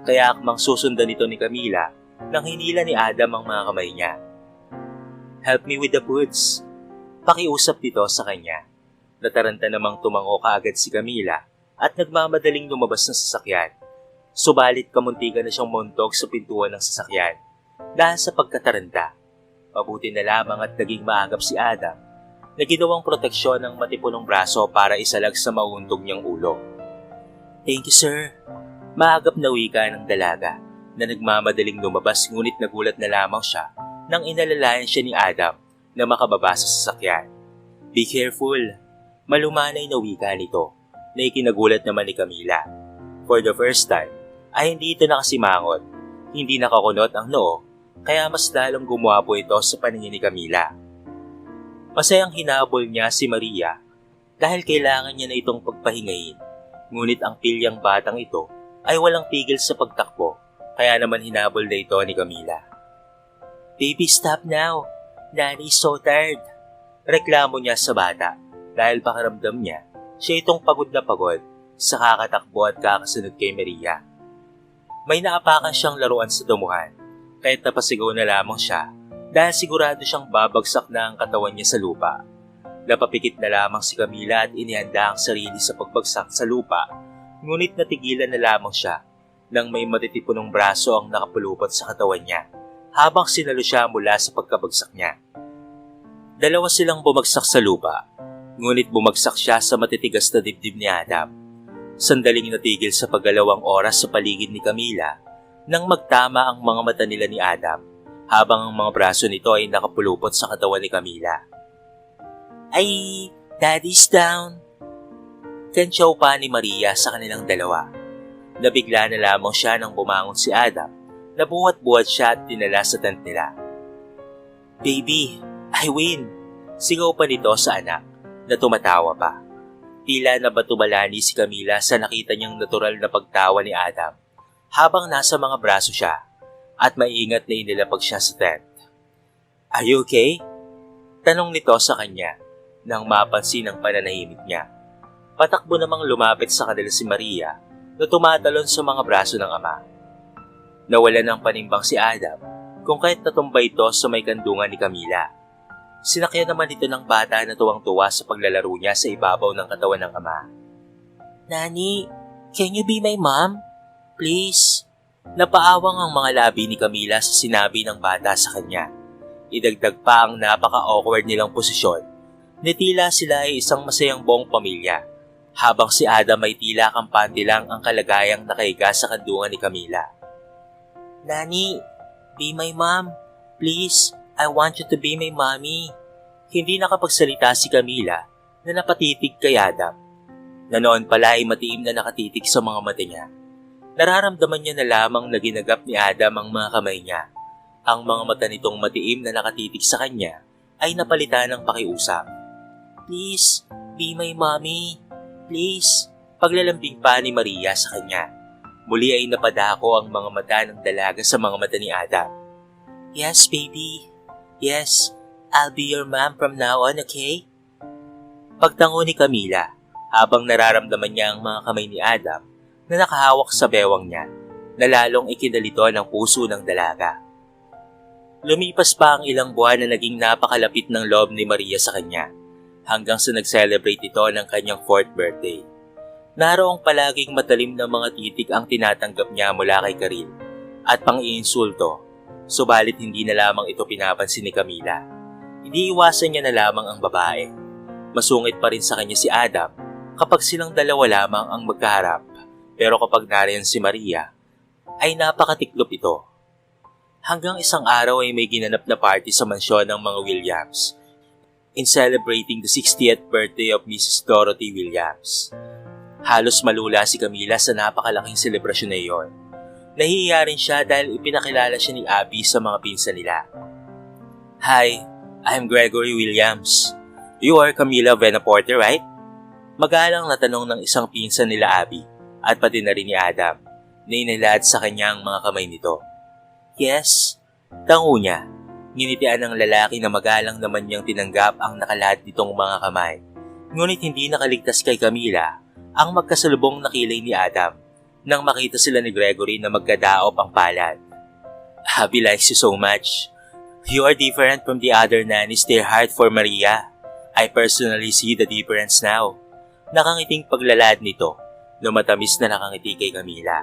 Kaya akmang susundan ito ni Camila nang hinila ni Adam ang mga kamay niya. Help me with the foods. Pakiusap nito sa kanya. Nataranta namang tumango kaagad si Camila at nagmamadaling lumabas ng sasakyan. Subalit kamuntikan na siyang montog sa pintuan ng sasakyan dahil sa pagkataranta. Mabuti na lamang at naging maagap si Adam na ginawang proteksyon ng matipunong braso para isalag sa mauntog niyang ulo. Thank you, sir. Maagap na wika ng dalaga na nagmamadaling lumabas ngunit nagulat na lamang siya nang inalalayan siya ni Adam na makababa sa sasakyan. Be careful. Malumanay na wika nito na ikinagulat naman ni Camila. For the first time, ay hindi ito nakasimangot, hindi nakakunot ang noo, kaya mas lalong gumuwapo ito sa paningin ni Camila. Masayang hinabol niya si Maria dahil kailangan niya na itong pagpahingayin, ngunit ang pilyang batang ito ay walang pigil sa pagtakbo, kaya naman hinabol na ito ni Camila. Baby, stop now. Nanny's so tired. Reklamo niya sa bata dahil pakiramdam niya Siya itong pagod na pagod sa kakatakbo at kakasunod kay Maria. May naapakan siyang laruan sa dumuhan, kahit napasigaw na lamang siya dahil sigurado siyang babagsak na ang katawan niya sa lupa. Napapikit na lamang si Camila at inihanda ang sarili sa pagbagsak sa lupa, ngunit natigilan na lamang siya nang may matitipunong braso ang nakapulupot sa katawan niya habang sinalo siya mula sa pagkabagsak niya. Dalawa silang bumagsak sa lupa, ngunit bumagsak siya sa matitigas na dibdib ni Adam. Sandaling natigil sa paggalawang oras sa paligid ni Camila nang magtama ang mga mata nila ni Adam habang ang mga braso nito ay nakapulupot sa katawan ni Camila. "Ay, Daddy's down!" Kensyaw pa ni Maria sa kanilang dalawa. Nabigla na lamang siya nang bumangon si Adam. Nabuhat-buhat siya at dinala sa tent nila. "Baby, I win!" Sigaw pa nito sa anak na tumatawa pa. Tila nabatumalani si Camila sa nakita niyang natural na pagtawa ni Adam habang nasa mga braso siya at maingat na inilapag siya sa tent. "Are you okay?" Tanong nito sa kanya nang mapansin ang pananahimik niya. Patakbo namang lumapit sa kanila si Maria na tumatalon sa mga braso ng ama. Nawalan ng panimbang si Adam kung kahit natumbay ito sa may kandungan ni Camila. Sinakyan naman ito ng bata na tuwang-tuwa sa paglalaro niya sa ibabaw ng katawan ng ama. "Nani, can you be my mom? Please?" Napaawang ang mga labi ni Camila sa sinabi ng bata sa kanya. Idagdag pa ang napaka-awkward nilang posisyon. Tila sila ay isang masayang buong pamilya, habang si Adam ay tila kampante lang ang kalagayang nakahiga sa kandungan ni Camila. "Nani, be my mom. Please, I want you to be my mommy." Hindi nakapagsalita si Camila na napatitig kay Adam, na noon pala ay matiim na nakatitig sa mga mata niya. Nararamdaman niya na lamang na ginagap ni Adam ang mga kamay niya. Ang mga mata nitong matiim na nakatitig sa kanya ay napalitan ng pakiusap. "Please, be my mommy. Please." Paglalambing pa ni Maria sa kanya. Muli ay napadako ang mga mata ng dalaga sa mga mata ni Adam. "Yes, baby. Yes, I'll be your mom from now on, okay?" Pagtango ni Camila habang nararamdaman niya ang mga kamay ni Adam na nakahawak sa bewang niya, na lalong ikinalito ng puso ng dalaga. Lumipas pa ang ilang buwan na naging napakalapit ng loob ni Maria sa kanya hanggang sa nag-celebrate ito ng kanyang 4th birthday. Naroong palaging matalim na mga titik ang tinatanggap niya mula kay Karil at pang-iinsulto, subalit hindi na lamang ito pinapansin ni Camila. Iniiwasan niya na lamang ang babae. Masungit pa rin sa kanya si Adam kapag silang dalawa lamang ang magkaharap, pero kapag nariyan si Maria, ay napakatiklop ito. Hanggang isang araw ay may ginanap na party sa mansyon ng mga Williams in celebrating the 60th birthday of Mrs. Dorothy Williams. Halos malula si Camila sa napakalaking selebrasyon na iyon. Nahihiya rin siya dahil ipinakilala siya ni Abby sa mga pinsan nila. "Hi, I'm Gregory Williams. You are Camila Venaporte, right?" Magalang na tanong ng isang pinsan nila Abby at pati na rin ni Adam na inilad sa kanya ang mga kamay nito. "Yes." Tango niya. Nginitian ng lalaki na magalang naman niyang tinanggap ang nakalahad nitong mga kamay. Ngunit hindi nakaligtas kay Camila ang magkasalubong na kilay ni Adam nang makita sila ni Gregory na magkadaop ang palad. "Abby likes you so much. You are different from the other nannies their heart for Maria. I personally see the difference now." Nakangiting paglalad nito na matamis na nakangiti kay Camila.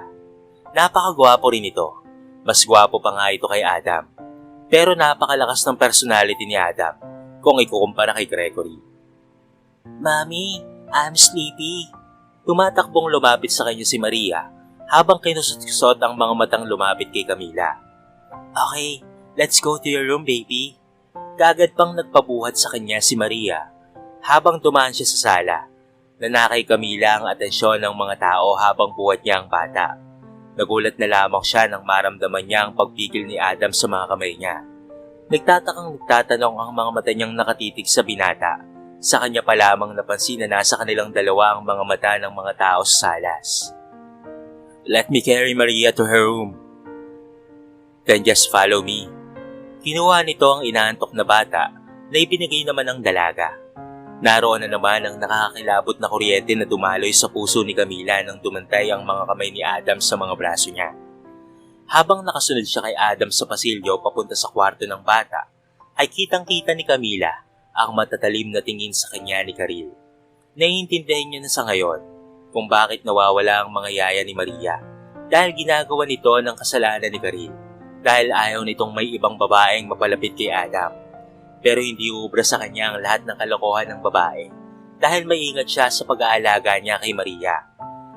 Napakagwapo rin ito. Mas gwapo pa nga ito kay Adam. Pero napakalakas ng personality ni Adam kung ikukumpara kay Gregory. "Mommy, I'm sleepy." Tumatakbong lumapit sa kanya si Maria habang kinusot-kusot ang mga matang lumapit kay Camila. "Okay, let's go to your room, baby." Kagad pang nagpabuhat sa kanya si Maria habang dumaan siya sa sala. Nanakay Camila ang atensyon ng mga tao habang buhat niya ang bata. Nagulat na lamang siya nang maramdaman niya ang pagpigil ni Adam sa mga kamay niya. Nagtatanong ang mga mata niyang nakatitig sa binata. Sa kanya pa lamang napansin na nasa kanilang dalawa ang mga mata ng mga tao sa salas. "Let me carry Maria to her room. Then just follow me." Kinuha nito ang inaantok na bata na ibinigay naman ng dalaga. Naroon na naman ang nakakakilabot na kuryente na dumaloy sa puso ni Camila nang dumantay ang mga kamay ni Adam sa mga braso niya. Habang nakasunod siya kay Adam sa pasilyo papunta sa kwarto ng bata, ay kitang-kita ni Camila ang matatalim na tingin sa kanya ni Karil. Naiintindihan niya na sa ngayon kung bakit nawawala ang mga yaya ni Maria dahil ginagawa nito ng kasalanan ni Karil dahil ayaw nitong may ibang babaeng mapalapit kay Adam. Pero hindi uubra sa kanya ang lahat ng kalokohan ng babae dahil maingat siya sa pag-aalaga niya kay Maria.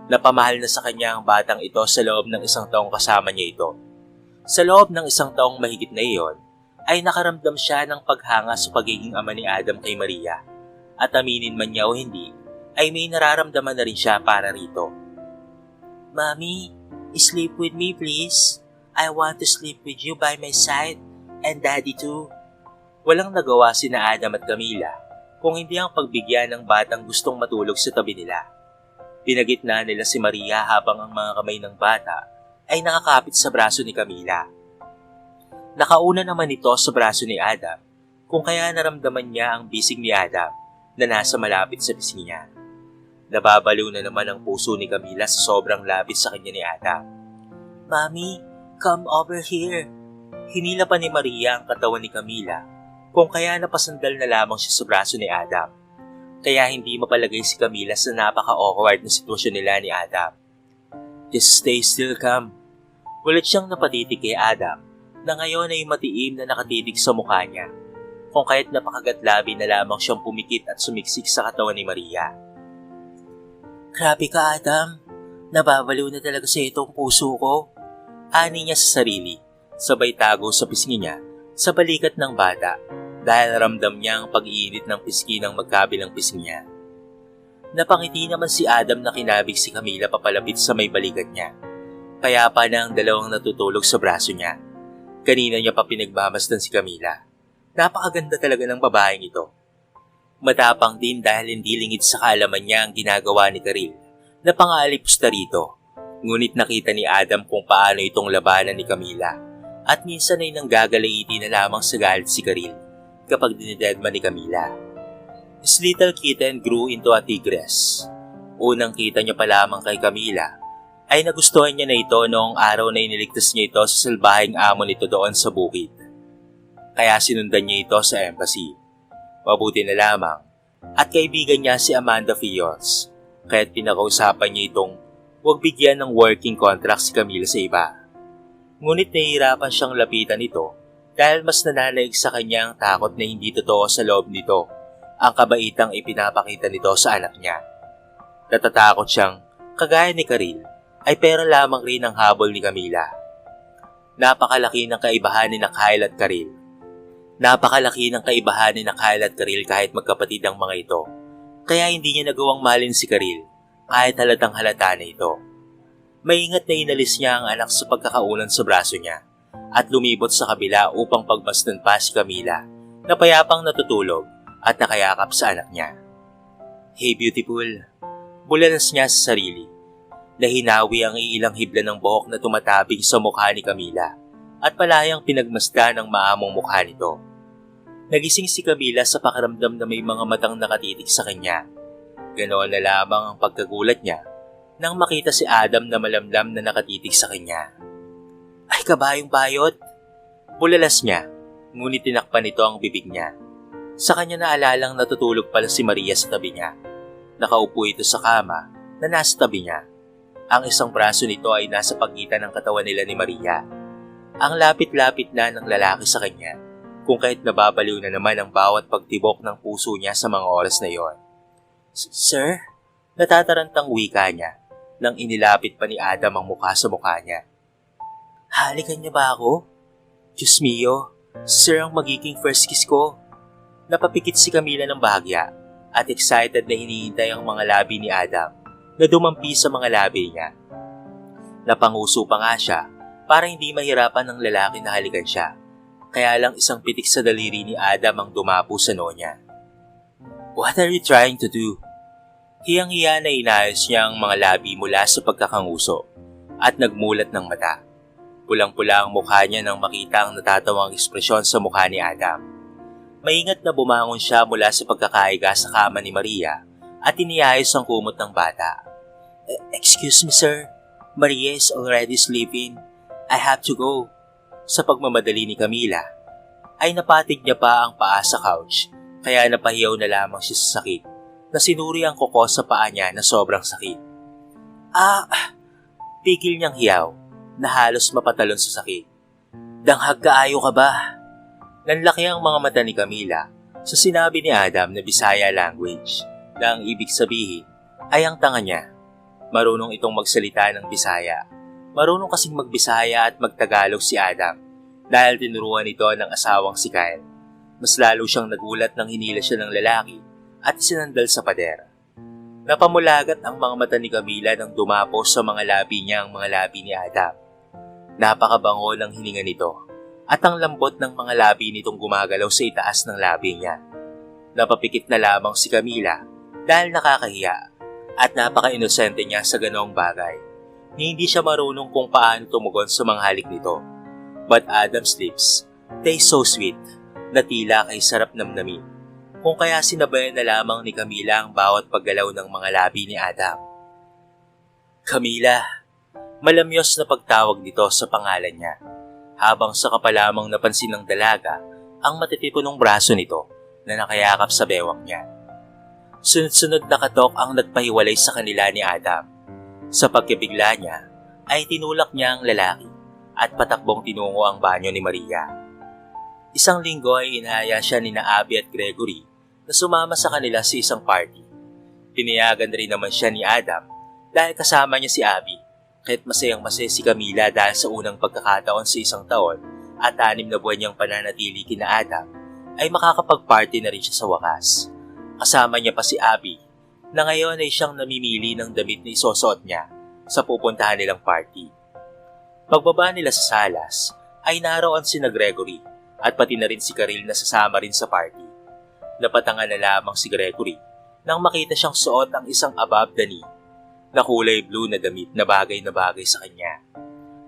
Napamahal na sa kanya ang batang ito sa loob ng 1 taong kasama niya ito. Sa loob ng 1 taong mahigit na iyon, ay nakaramdam siya ng paghanga sa pagiging ama ni Adam kay Maria. At aminin man niya o hindi, ay may nararamdaman na rin siya para rito. Mommy, sleep with me please. I want to sleep with you by my side and Daddy too. Walang nagawa sina Adam at Camila kung hindi ang pagbigyan ng batang gustong matulog sa tabi nila. Pinagitnaan nila si Maria habang ang mga kamay ng bata ay nakakapit sa braso ni Camila. Nakauna naman ito sa braso ni Adam kung kaya naramdaman niya ang bisig ni Adam na nasa malapit sa pisngi niya. Nababaliw na naman ang puso ni Camila sa sobrang labis sa kanya ni Adam. Mommy, come over here. Hinila pa ni Maria ang katawan ni Camila kung kaya napasandal na lamang siya sa braso ni Adam. Kaya hindi mapalagay si Camila sa napaka-awkward na sitwasyon nila ni Adam. Just stay still, Cam. Ulit siyang napatitig kay Adam na ngayon ay matiim na nakatitig sa mukha niya kung kaya't napakagatlabi na lamang siyang pumikit at sumiksik sa katawan ni Maria. Grabe ka, Adam. Nababaliw na talaga sa itong puso ko. Ani niya sa sarili, sabay tago sa pisngi niya sa balikat ng bata dahil ramdam niya ang pag-iinit ng pisngi ng magkabilang pisngi niya. Napangiti naman si Adam na kinabig si Camila papalapit sa may balikat niya. Kaya pa na ang dalawang natutulog sa braso niya. Kanina niya pa pinagmamasdan si Camila. Napakaganda talaga ng babaeng ito. Matapang din dahil hindi lingid sa kaalaman niya ang ginagawa ni Karil na pang-aalipusta rito. Ngunit nakita ni Adam kung paano itong labanan ni Camila at minsan ay nanggagalaiti na lamang sa galit si Karil kapag dinidedma ni Camila. His little kitten grew into a tigress. Unang kita niya pa lamang kay Camila ay nagustuhan niya na ito noong araw na iniligtas niya ito sa salbahing amo nito doon sa bukid. Kaya sinundan niya ito sa embassy. Mabuti na lamang at kaibigan niya si Amanda Fios kaya't pinakausapan niya itong huwag bigyan ng working contract si Camila sa iba. Ngunit nahihirapan siyang lapitan ito dahil mas nananaig sa kanya ang takot na hindi totoo sa loob nito ang kabaitang ipinapakita nito sa anak niya. Natatakot siyang, kagaya ni Karil, ay pera lamang rin ang habol ni Camila. Napakalaki ng kaibahan ni Kyle at Karil. Napakalaki ng kaibahan ni Kyle at Karil kahit magkapatid ang mga ito. Kaya hindi niya nagawang mahalin si Karil kahit halatang halata na ito. Maingat na inalis niya ang anak sa pagkakaunan sa braso niya at lumibot sa kabila upang pagmasdan pa si Camila na payapang natutulog at nakayakap sa anak niya. Hey beautiful, bulanas niya sa sarili. Nahinawi ang iilang hibla ng buhok na tumatabing sa mukha ni Camila at palayang pinagmasdan ng maamong mukha nito. Nagising si Camila sa pakiramdam na may mga matang nakatitig sa kanya. Ganoon na lamang ang pagkagulat niya nang makita si Adam na malamlam na nakatitig sa kanya. Ay kabayong bayot! Bulalas niya, ngunit tinakpan nito ang bibig niya. Sa kanya naalalang natutulog pala si Maria sa tabi niya. Nakaupo ito sa kama na nasa tabi niya. Ang isang braso nito ay nasa pagitan ng katawan nila ni Maria. Ang lapit-lapit na ng lalaki sa kanya, kung kahit nababaliw na naman ang bawat pagtibok ng puso niya sa mga oras na iyon. Sir? Natatarantang wika niya nang inilapit pa ni Adam ang mukha sa mukha niya. Halikan niya ba ako? Diyos mio, sir ang magiging first kiss ko. Napapikit si Camila ng bahagya at excited na hinihintay ang mga labi ni Adam na dumampi sa mga labi niya. Napanguso pa nga siya para hindi mahirapan ng lalaki na halikan siya. Kaya lang isang pitik sa daliri ni Adam ang dumapo sa noo niya. What are you trying to do? Hiyang-hiya na inayos niya ang mga labi mula sa pagkakanguso at nagmulat ng mata. Pulang-pula ang mukha niya nang makita ang natatawang ekspresyon sa mukha ni Adam. Maingat na bumangon siya mula sa pagkakahiga sa kama ni Maria at iniayos ang kumot ng bata. Excuse me sir, Maria is already sleeping. I have to go. Sa pagmamadali ni Camila, ay napatig niya pa ang paa sa couch kaya napahiyaw na lamang siya sa sakit na sinuri ang kuko sa paa niya na sobrang sakit. Pigil niyang hiyaw na halos mapatalon sa sakit. Danghag kaayo ka ba? Nanlaki ang mga mata ni Camila sa sinabi ni Adam na Bisaya language na ang ibig sabihin ay ang tanga niya. Marunong itong magsalita ng Bisaya. Marunong kasing magbisaya at magtagalog si Adam dahil tinuruan ito ng asawang si Kyle. Mas lalo siyang nagulat nang hinila siya ng lalaki at isinandal sa pader. Napamulagat ang mga mata ni Camila nang dumapo sa mga labi niya ang mga labi ni Adam. Napakabango ng hininga nito at ang lambot ng mga labi nitong gumagalaw sa itaas ng labi niya. Napapikit na lamang si Camila dahil nakakahiya at napaka-inosente niya sa ganoong bagay. Hindi siya marunong kung paano tumugon sa mga halik nito. But Adam's lips, they so sweet na tila kay sarap namnamin. Kung kaya sinabayan na lamang ni Camila ang bawat paggalaw ng mga labi ni Adam. Camila, malamyos na pagtawag nito sa pangalan niya. Habang saka pa lamang napansin ng dalaga ang matitipon braso nito na nakayakap sa bewang niya. Sunod-sunod na katok ang nagpahiwalay sa kanila ni Adam. Sa pagkabigla niya ay tinulak niya ang lalaki at patakbong tinungo ang banyo ni Maria. Isang linggo ay inaya siya ni Abby at Gregory na sumama sa kanila sa isang party. Pinayagan rin naman siya ni Adam dahil kasama niya si Abby. Kahit masayang-masaya si Camila dahil sa unang pagkakataon sa isang taon at 6 na buwan niyang pananatili kina Adam, ay makakapag-party na rin siya sa wakas. Kasama niya pa si Abby, na ngayon ay siyang namimili ng damit na isusuot niya sa pupuntahan nilang party. Pagbaba nila sa salas, ay naroon sina Gregory at pati na rin si Karil na sasama rin sa party. Napatangan na lamang si Gregory nang makita siyang suot ang isang above the knee na kulay blue na damit na bagay sa kanya.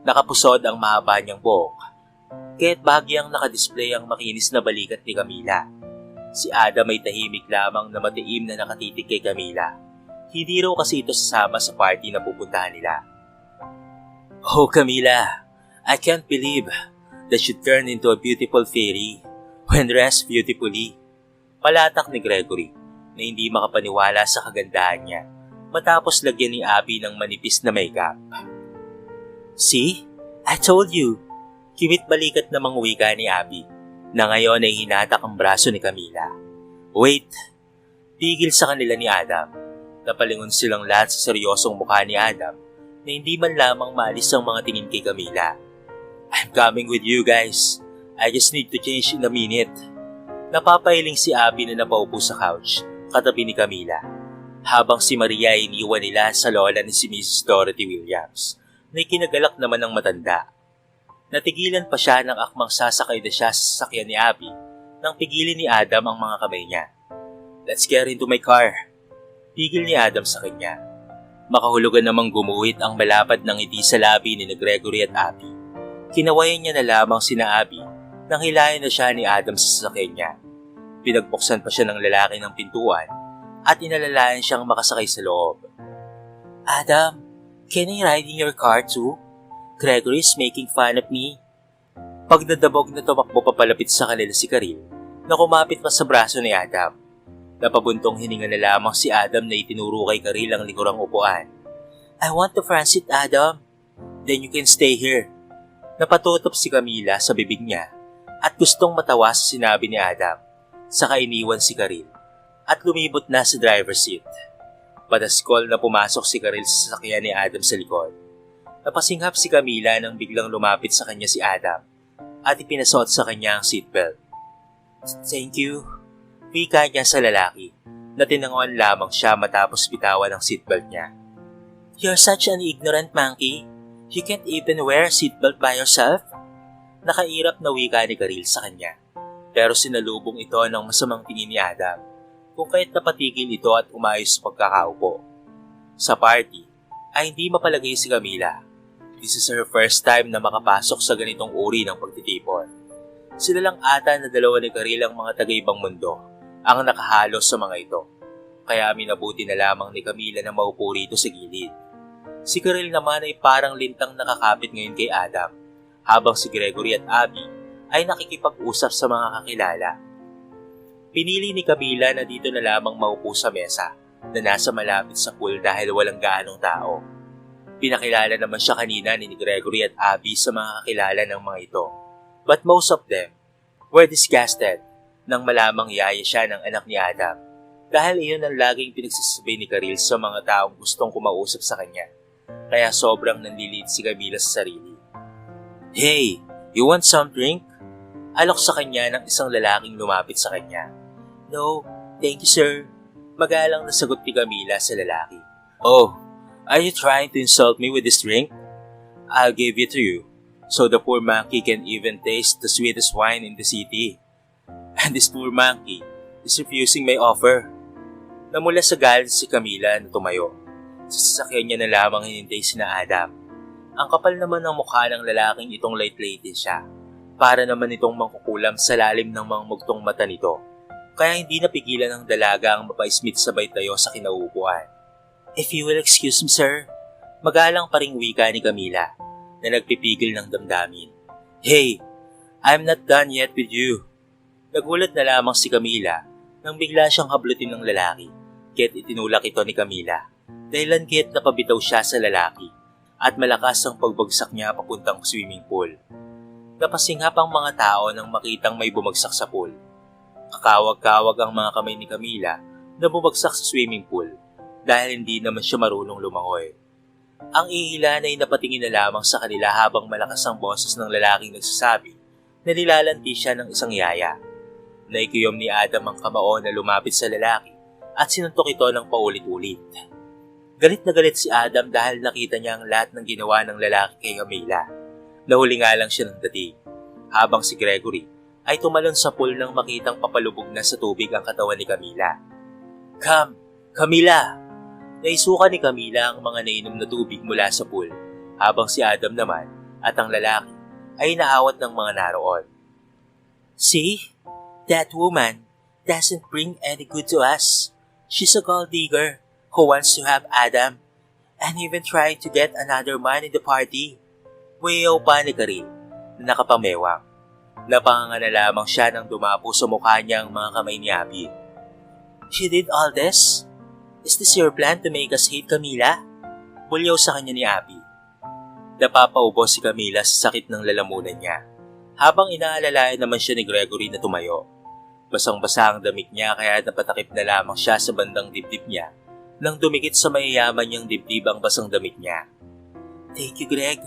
Nakapusod ang mahaba niyang buhok, kaya't bagyang nakadisplay ang makinis na balikat ni Camila. Si Adam ay tahimik lamang na matiim na nakatitig kay Camila. Hindi raw kasi ito sasama sa party na pupuntahan nila. Oh Camila, I can't believe that you turned into a beautiful fairy when dressed beautifully. Palatak ni Gregory na hindi makapaniwala sa kagandahan niya matapos lagyan ni Abby ng manipis na makeup. See? I told you. Kimit balikat namang wika ni Abby na ngayon ay hinatak ang braso ni Camila. Wait! Tigil sa kanila ni Adam. Napalingon silang lahat sa seryosong mukha ni Adam na hindi man lamang maalis ang mga tingin kay Camila. I'm coming with you guys. I just need to change in a minute. Napapahiling si Abby na napaupo sa couch katabi ni Camila. Habang si Maria ay iniwan nila sa lola ni si Mrs. Dorothy Williams na ikinagalak naman ng matanda. Natigilan pa siya ng akmang sasakay na siya sa sasakyan ni Abby nang pigilin ni Adam ang mga kamay niya. Let's get into my car. Pigil ni Adam sa kanya. Makahulugan namang gumuhit ang malapad ng ngiti sa labi ni Gregory at Abby. Kinawayan niya na lamang sina Abby nang hilayan na siya ni Adam sa sasakyan niya. Pinagbuksan pa siya ng lalaki ng pintuan at inalalayan siyang makasakay sa loob. Adam, can I ride in your car too? Gregory is making fun of me. Pagdadabog na tumakbo papalapit sa kanila si Karil na kumapit pa sa braso ni Adam. Napabuntong hininga na lamang si Adam na itinuro kay Karil ang likurang upuan. I want to transit, Adam. Then you can stay here. Napatutop si Camila sa bibig niya at gustong matawa sa sinabi ni Adam. Saka iniwan si Karil at lumibot na sa driver's seat. Padaskol na pumasok si Karil sa sasakyan ni Adam sa likod. Napasinghap si Camila nang biglang lumapit sa kanya si Adam at ipinasuot sa kanya ang seatbelt. Thank you. Wika niya sa lalaki na tinanguan lamang siya matapos bitawan ang seatbelt niya. You're such an ignorant monkey. You can't even wear a seatbelt by yourself? Nakairap na wika ni Karil sa kanya. Pero sinalubong ito ng masamang tingin ni Adam kung kaya't napatigil ito at umayos sa pagkakaupo. Sa party ay hindi mapalagay si Camila. This is her first time na makapasok sa ganitong uri ng pagtitipon. Sila lang ata na dalawa ni Karil ang mga taga-ibang mundo ang nakahalo sa mga ito. Kaya minabuti na lamang ni Camila na maupo rito sa gilid. Si Karil naman ay parang lintang nakakapit ngayon kay Adam, habang si Gregory at Abby ay nakikipag-usap sa mga kakilala. Pinili ni Camila na dito na lamang maupo sa mesa na nasa malapit sa pool dahil walang gaanong tao. Pinakilala naman siya kanina ni Gregory at Abby sa mga kakilala ng mga ito. But most of them were disgusted nang malamang yaya siya ng anak ni Adam dahil iyon ang laging pinagsasabi ni Karil sa mga taong gustong kumausap sa kanya. Kaya sobrang nanlilit si Camila sa sarili. "Hey, you want some drink?" Alok sa kanya ng isang lalaking lumapit sa kanya. "No, thank you sir." Magalang na sagot ni Camila sa lalaki. "Oh, are you trying to insult me with this drink? I'll give it to you, so the poor monkey can even taste the sweetest wine in the city. And this poor monkey is refusing my offer." Namula sa galit si Camila na tumayo. Sa sasakyan niya na lamang hinintay sina Adam. Ang kapal naman ng mukha ng lalaking itong light-lighted siya. Para naman itong mangkukulam sa lalim ng mga mugtong mata nito. Kaya hindi napigilan ng dalaga ang mapaismit sabay tayo sa kinauupuan. "If you will excuse me sir." Magalang pa ring wika ni Camila na nagpipigil ng damdamin. "Hey, I'm not done yet with you." Nagulat na lamang si Camila nang bigla siyang hablutin ng lalaki. Kaya't itinulak ito ni Camila. Dahilan kaya't napabitaw siya sa lalaki at malakas ang pagbagsak niya papuntang swimming pool. Napasinghap ang mga tao nang makitang may bumagsak sa pool. Kakawag-kawag ang mga kamay ni Camila na bumagsak sa swimming pool dahil hindi naman siya marunong lumangoy. Ang ihilan ay napatingin na lamang sa kanila habang malakas ang boses ng lalaking nagsasabi na nilalanti siya ng isang yaya. Naikiyom ni Adam ang kamao na lumapit sa lalaki at sinuntok ito ng paulit-ulit. Galit na galit si Adam dahil nakita niya ang lahat ng ginawa ng lalaki kay Camila. Nahuli nga lang siya ng dating, habang si Gregory ay tumalon sa pool nang makitang papalubog na sa tubig ang katawan ni Camila. Camila! Naisuka ni Camila ang mga nainom na tubig mula sa pool, habang si Adam naman at ang lalaki ay naawat ng mga naroon. "See? That woman doesn't bring any good to us. She's a gold digger who wants to have Adam and even trying to get another man in the party." Wayaw pa ni Karil na nakapamewang. Napanganga na lamang siya nang dumapo sa mukha niya ang mga kamay ni Abby. "She did all this? Is this your plan to make us hate Camila?" Bulyaw sa kanya ni Abby. Napapaubo si Camila sa sakit ng lalamunan niya. Habang inaalalayan naman siya ni Gregory na tumayo. Basang-basa ang damit niya kaya napatakip na lamang siya sa bandang dibdib niya nang dumikit sa mayayaman niyang dibdib ang basang damit niya. "Thank you, Greg."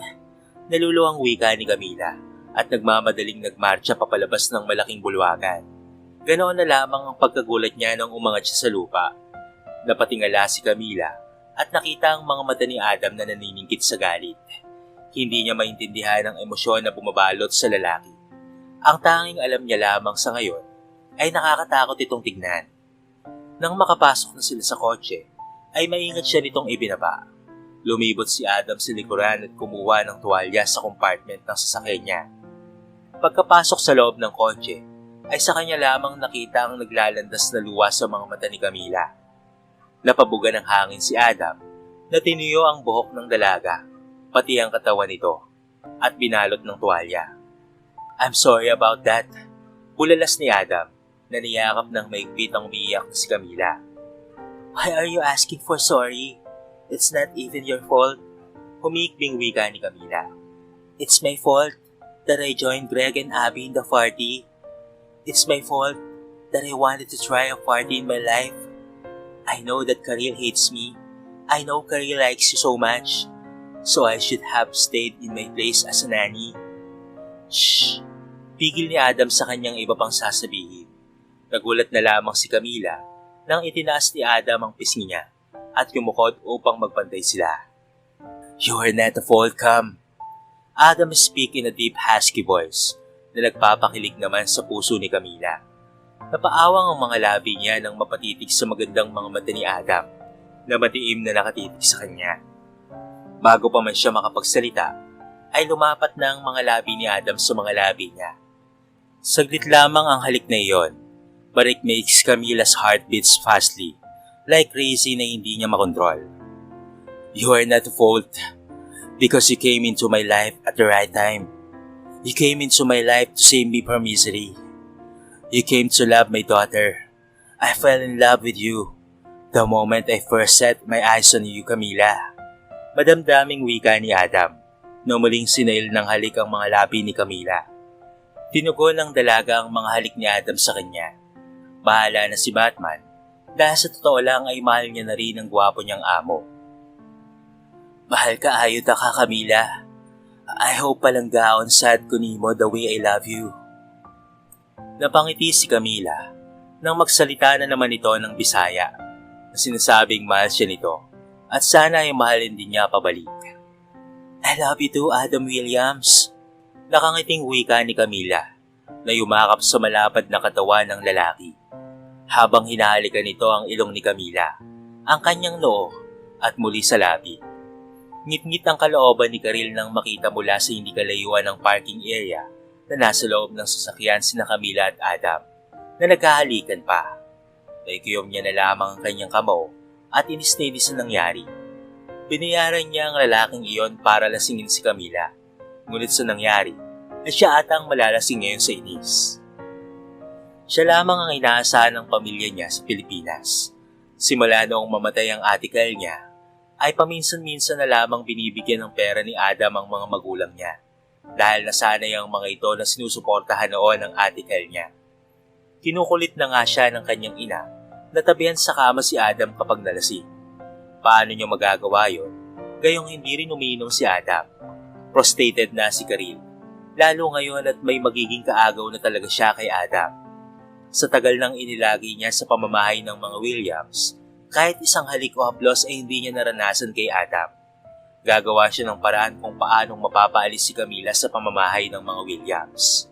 Naluluwang wika ni Camila at nagmamadaling nagmarcha papalabas ng malaking bulwagan. Ganoon na lamang ang pagkagulat niya nang umangat siya sa lupa. Napatingala si Camila at nakita ang mga mata ni Adam na naniningkit sa galit. Hindi niya maintindihan ang emosyon na bumabalot sa lalaki. Ang tanging alam niya lamang sa ngayon ay nakakatakot itong tignan. Nang makapasok na sila sa kotse, ay maingat siya nitong ibinaba. Lumibot si Adam sa likuran at kumuha ng tuwalya sa compartment ng sasakyan niya. Pagkapasok sa loob ng kotse, ay sa kanya lamang nakita ang naglalandas na luha sa mga mata ni Camila. Napabuga ng hangin si Adam na tinuyo ang buhok ng dalaga, pati ang katawan nito, at binalot ng tuwalya. "I'm sorry about that." Bulalas ni Adam na niyakap ng maigpit ang umiiyak na si Camila. "Why are you asking for sorry? It's not even your fault." Humiikbing wika ni Camila. "It's my fault that I joined Greg and Abby in the party. It's my fault that I wanted to try a party in my life. I know that Karil hates me. I know Karil likes you so much. So I should have stayed in my place as a nanny." "Shh!" Pigil ni Adam sa kanyang iba pang sasabihin. Nagulat na lamang si Camila nang itinaas ni Adam ang pisngi niya at yumukod upang magpantay sila. "You are not a fault, Cam." Adam speak in a deep husky voice na nagpapakilig naman sa puso ni Camila. Napaawang ang mga labi niya nang mapatitig sa magandang mga mata ni Adam na matiim na nakatitig sa kanya. Bago pa man siya makapagsalita, ay lumapat na ang mga labi ni Adam sa mga labi niya. Saglit lamang ang halik na iyon, but it makes Camila's heart beats fastly, like crazy na hindi niya makontrol. You are not the fault, because you came into my life at the right time. You came into my life to save me from misery. You came to love my daughter. I fell in love with you the moment I first set my eyes on you, Camila. Madamdaming wika ni Adam, na muling sinail ng halik ang mga labi ni Camila. Tinugon ng dalaga ang mga halik ni Adam sa kanya. Bahala na si Batman, dahil sa totoo lang ay mahal niya na rin ang gwapo niyang amo. Mahal ka ayod ka, Camila. I hope palanggaon sad ko nimo the way I love you. Napangiti si Camila nang magsalita na naman ito ng Bisaya na sinasabing mahal siya nito at sana ay mahalin din niya pabalik. I love you too, Adam Williams. Nakangiting wika ni Camila na yumakap sa malapad na katawan ng lalaki. Habang hinahalikan nito ang ilong ni Camila, ang kanyang noo at muli sa labi. Ngit-ngit ang kalooban ni Karil nang makita mula sa hindi kalayuan ng parking area na nasa loob ng sasakyan sina Camila at Adam na nagkahalikan pa. Naikiyom niya na lamang ang kanyang kamao at inis-inis na nangyari. Binayaran niya ang lalaking iyon para lasingin si Camila. Ngunit sa nangyari, ay siya ata ang malalasing ngayon sa inis. Siya lamang ang inaasahan ng pamilya niya sa Pilipinas. Simula noong mamatay ang article niya, ay paminsan-minsan na lamang binibigyan ng pera ni Adam ang mga magulang niya dahil nasanay ang mga ito na sinusuportahan noon ang article niya. Kinukulit na nga siya ng kanyang ina na tabihan sa kama si Adam kapag nalasing. Paano niya magagawa yon? Gayong hindi rin umiinom si Adam. Prostrated na si Karil, lalo ngayon at may magiging kaagaw na talaga siya kay Adam. Sa tagal ng inilagi niya sa pamamahay ng mga Williams, kahit isang halik o haplos ay hindi niya naranasan kay Adam. Gagawa siya ng paraan kung paanong mapapaalis si Camila sa pamamahay ng mga Williams.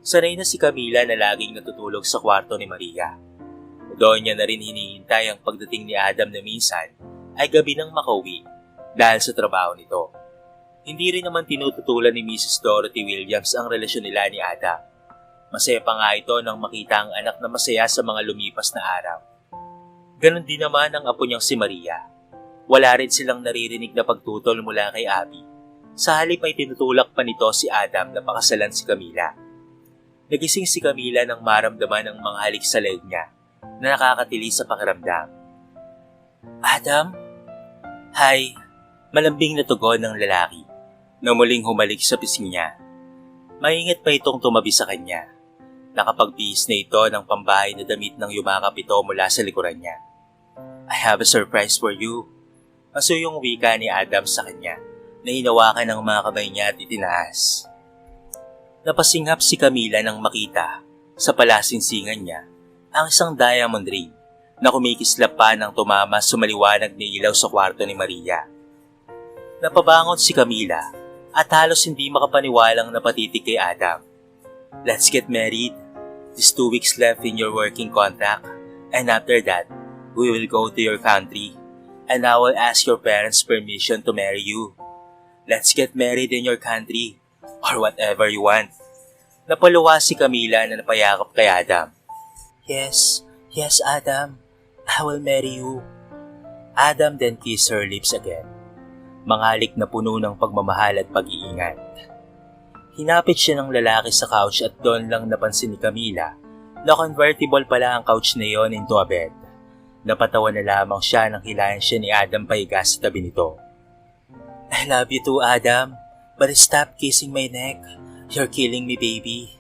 Sanay na si Camila na laging natutulog sa kwarto ni Maria. Doon niya na rin hinihintay ang pagdating ni Adam na minsan ay gabi nang makauwi dahil sa trabaho nito. Hindi rin naman tinututulan ni Mrs. Dorothy Williams ang relasyon nila ni Adam. Masaya pa nga ito nang makita ang anak na masaya sa mga lumipas na araw. Ganon din naman ang apo niyang si Maria. Wala rin silang naririnig na pagtutol mula kay Abby. Sa halip ay tinutulak pa nito si Adam na pakasalan si Camila. Nagising si Camila nang maramdaman ang mga halik sa leg niya na nakakatili sa pakiramdam. Adam? Hi, malambing na tugon ng lalaki na muling humalik sa pisngi niya. Maingat pa itong tumabi sa kanya. Nakapagbihis na ito ng pambahay na damit nang yumakap ito mula sa likuran niya. I have a surprise for you. Masuyong wika ni Adam sa kanya na hinawakan ng mga kamay niya at itinaas. Napasinghap si Camila nang makita sa palasingsingan niya ang isang diamond ring na kumikislap pa nang tumama sa maliwanag na ilaw sa kwarto ni Maria. Napabangon si Camila at halos hindi makapaniwalang napatitig kay Adam. Let's get married. There's 2 weeks left in your working contract and after that, we will go to your country and I will ask your parents' permission to marry you. Let's get married in your country or whatever you want. Napaluwa si Camila na napayakap kay Adam. Yes, Adam. I will marry you. Adam then kissed her lips again. Manghalik na puno ng pagmamahal at pag-iingat. Hinapit siya ng lalaki sa couch at doon lang napansin ni Camila na convertible pala ang couch na yon into a bed. Napatawa na lamang siya nang hilayan siya ni Adam pahiga sa tabi nito. I love you too, Adam, but stop kissing my neck. You're killing me, baby.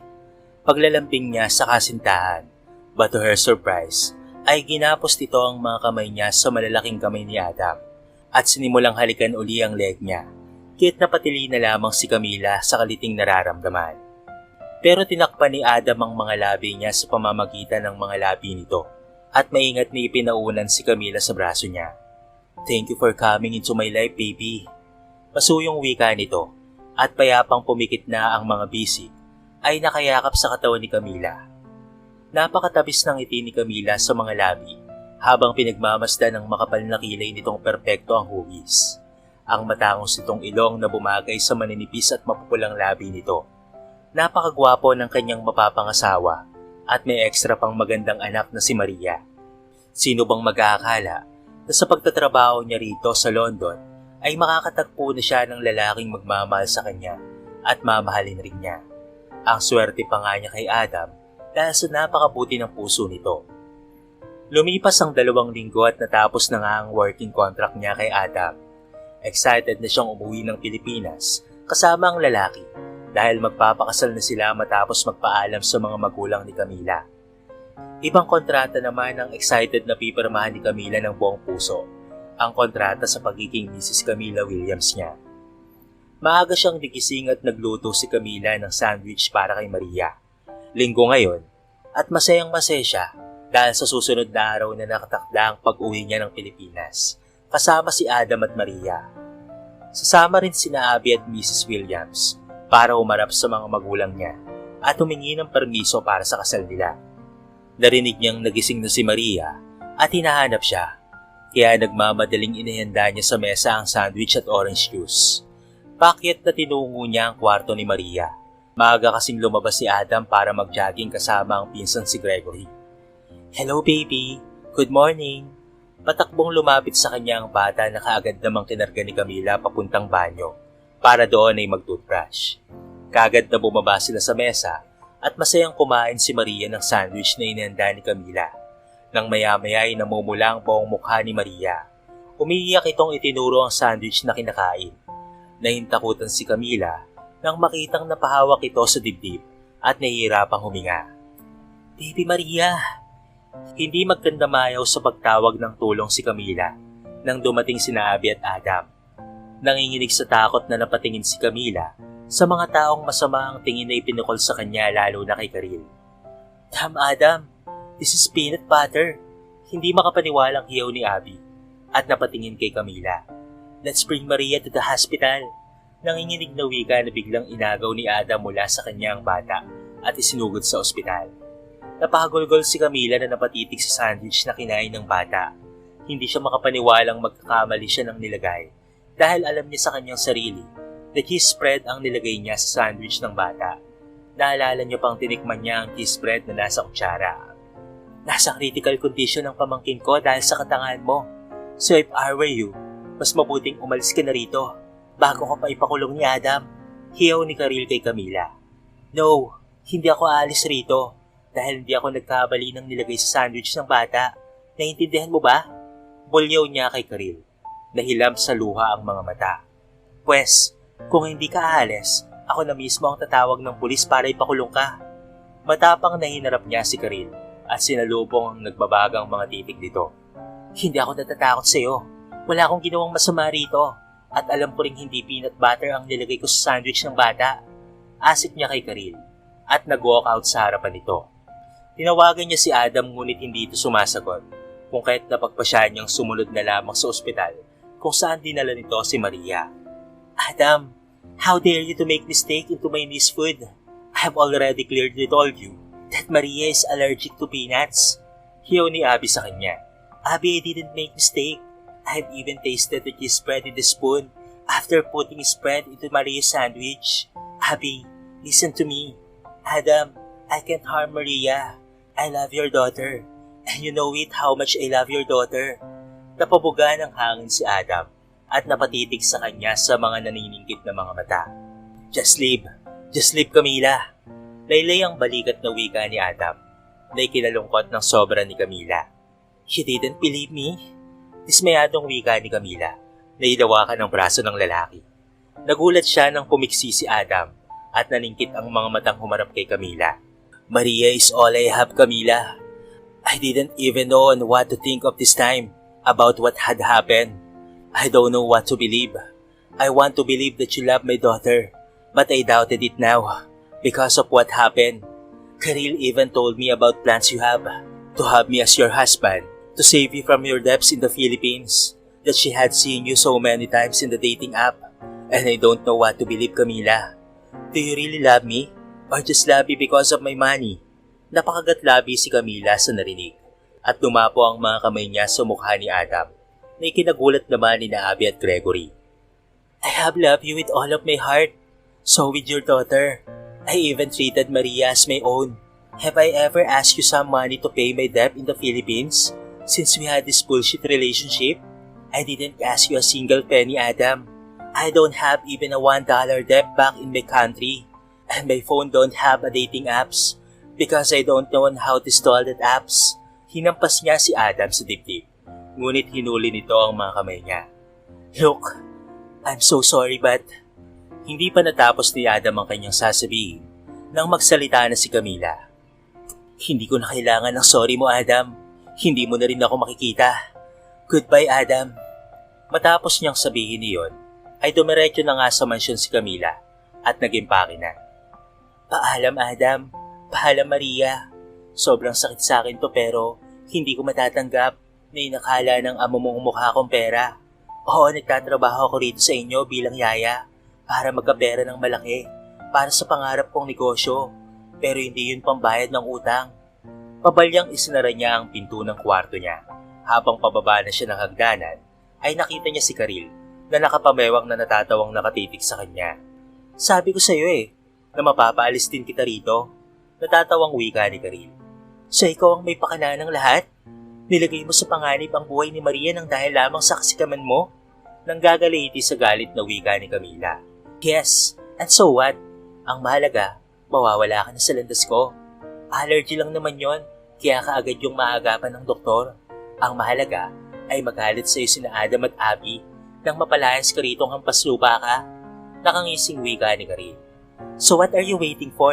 Paglalambing niya sa kasintahan, but to her surprise, ay ginapos nito ang mga kamay niya sa malalaking kamay ni Adam at sinimulang halikan uli ang leg niya, kahit napatili na lamang si Camila sa kaliting nararamdaman. Pero tinakpan ni Adam ang mga labi niya sa pamamagitan ng mga labi nito at maingat na ipinaunan si Camila sa braso niya. Thank you for coming into my life, baby. Masuyong wika nito at payapang pumikit na ang mga bisig ay nakayakap sa katawan ni Camila. Napakatabis ng ngiti ni Camila sa mga labi habang pinagmamasdan ng makapal na kilay nitong perpekto ang hugis. Ang matangos nitong ilong na bumagay sa maninipis at mapupulang labi nito Napakagwapo ng kanyang mapapangasawa at may ekstra pang magandang anak na si Maria. Sino bang mag-aakala na sa pagtatrabaho niya rito sa London ay makakatagpo na siya ng lalaking magmamahal sa kanya at mamahalin rin niya. Ang swerte pa nga niya kay Adam dahil sa napakabuti ng puso nito. Lumipas ang 2 linggo at natapos na nga ang working contract niya kay Adam. Excited na siyang umuwi ng Pilipinas kasama ang lalaki dahil magpapakasal na sila matapos magpaalam sa mga magulang ni Camila. Ibang kontrata naman ang excited na pipirmahan ni Camila ng buong puso, ang kontrata sa pagiging Mrs. Camila Williams niya. Maaga siyang nagising at nagluto si Camila ng sandwich para kay Maria. Linggo ngayon at masayang-masaya siya dahil sa susunod na araw na nakatakda ang pag-uwi niya ng Pilipinas kasama si Adam at Maria. Sasama rin sina Abby at Mrs. Williams para umarap sa mga magulang niya at humingi ng permiso para sa kasal nila. Narinig niyang nagising na si Maria at hinahanap siya, kaya nagmamadaling inihanda niya sa mesa ang sandwich at orange juice. Pakyat na tinungo niya ang kwarto ni Maria. Maaga kasing lumabas si Adam para mag-jogging kasama ang pinsan si Gregory. "Hello baby, good morning." Patakbong lumapit sa kanya ang bata na kaagad namang kinarga ni Camila papuntang banyo para doon ay mag-toothbrush. Kaagad na bumaba sila sa mesa at masayang kumain si Maria ng sandwich na inihanda ni Camila. Nang maya-maya ay namumula ang buong mukha ni Maria. Umiiyak itong itinuro ang sandwich na kinakain. Nahintakutan si Camila nang makitang napahawak ito sa dibdib at nahihirapang huminga. "Baby Maria!" Hindi magkandamayaw sa pagtawag ng tulong si Camila nang dumating sina Abby at Adam. Nanginginig sa takot na napatingin si Camila sa mga taong masama ang tingin na ipinukol sa kanya lalo na kay Karil. "Damn Adam, this is peanut butter." Hindi makapaniwalang hiyaw ni Abby at napatingin kay Camila. "Let's bring Maria to the hospital." Nanginginig na wika na biglang inagaw ni Adam mula sa kanya ang bata at isinugod sa ospital. Napahagulgol si Camila na napatitig sa sandwich na kinain ng bata. Hindi siya makapaniwalang magkakamali siya ng nilagay dahil alam niya sa kanyang sarili na cheese spread ang nilagay niya sa sandwich ng bata. Naalala niya pang tinikman niya ang cheese spread na nasa kutsara. "Nasa critical condition ang pamangkin ko dahil sa katangahan mo. So if I were you, mas mabuting umalis ka na rito bago ka pa ipakulong ni Adam." Hiyaw ni Karil kay Camila. "No, hindi ako aalis rito dahil hindi ako nagkabali ng nilagay sa sandwich ng bata. Naiintindihan mo ba?" Bulyaw niya kay Karil. Nahilab sa luha ang mga mata. "Pwes, kung hindi ka aalis, ako na mismo ang tatawag ng pulis para ipakulong ka." Matapang na hinarap niya si Karil at sinalubong ang nagbabagang mga titig nito. "Hindi ako natatakot sa iyo. Wala akong ginawang masama rito at alam ko ring hindi peanut butter ang nilagay ko sa sandwich ng bata." Asik niya kay Karil at nag-walk out sa harapan nito. Tinawagan niya si Adam ngunit hindi ito sumasagot, kung kaya't napagpasya niyang sumunod na lamang sa ospital kung saan dinala nito si Maria. "Adam, how dare you to make mistake into my niece's food? I have already clearly told you that Maria is allergic to peanuts." Hiyaw ni Abby sa kanya. "Abby, I didn't make mistake. I have even tasted the cheese spread in the spoon after putting spread into Maria's sandwich. Abby, listen to me. Adam, I can't harm Maria. I love your daughter. And you know it how much I love your daughter." Napabuga ng hangin si Adam at napatitig sa kanya sa mga naniningkit na mga mata. Just leave Camila." Laylay ang balikat na wika ni Adam na ikinalungkot ng sobra ni Camila. "You didn't believe me?" Dismayadong wika ni Camila na hilawakan ng braso ng lalaki. Nagulat siya nang pumiksi si Adam at naningkit ang mga matang humarap kay Camila. "Maria is all I have, Camila. I didn't even know on what to think of this time about what had happened. I don't know what to believe. I want to believe that you love my daughter, but I doubted it now because of what happened. Karil even told me about plans you have to have me as your husband, to save you from your debts in the Philippines, that she had seen you so many times in the dating app, and I don't know what to believe, Camila. Do you really love me? Or just love me because of my money?" Napakagatlabi si Camila sa narinig at dumapo ang mga kamay niya sa mukha ni Adam na ikinagulat naman ni Abby at Gregory. "I have loved you with all of my heart. So with your daughter. I even treated Maria as my own. Have I ever asked you some money to pay my debt in the Philippines since we had this bullshit relationship? I didn't ask you a single penny, Adam. I don't have even a $1 debt back in my country. And my phone don't have a dating apps because I don't know how to install that apps. Hinampas niya si Adam sa dibdib, ngunit hinuli nito ang mga kamay niya. Look, I'm so sorry but... Hindi pa natapos ni Adam ang kanyang sasabihin nang magsalita na si Camila. Hindi ko na kailangan ng sorry mo, Adam. Hindi mo na rin ako makikita. Goodbye, Adam. Matapos niyang sabihin iyon, ay dumiretso na nga sa mansyon si Camila at nag-impake na. Paalam, Adam. Paalam, Maria. Sobrang sakit sa akin to pero hindi ko matatanggap na inakala ng amo mong mukha kong pera. Oo, nagtatrabaho ako rito sa inyo bilang yaya para magkapera ng malaki para sa pangarap kong negosyo pero hindi yun pambayad ng utang. Pabalyang isinara niya ang pinto ng kwarto niya. Habang pababa na siya ng hagdanan ay nakita niya si Karil na nakapamewang na natatawang nakatitig sa kanya. Sabi ko sa iyo na mapapaalis din kita rito. Natatawang wika ni Karil. So ikaw ang may pakana ng lahat? Nilagay mo sa panganib ang buhay ni Maria nang dahil lamang sa kasikaman mo? Nanggagaliti sa galit na wika ni Camila. Yes, and so what? Ang mahalaga, mawawala ka na sa landas ko. Allergy lang naman yon, kaya kaagad yung maagapan ng doktor. Ang mahalaga ay magalit sa iyo sina Adam at Abby nang mapalayas ka ritong hampas lupa ka. Nakangising wika ni Karil. So what are you waiting for?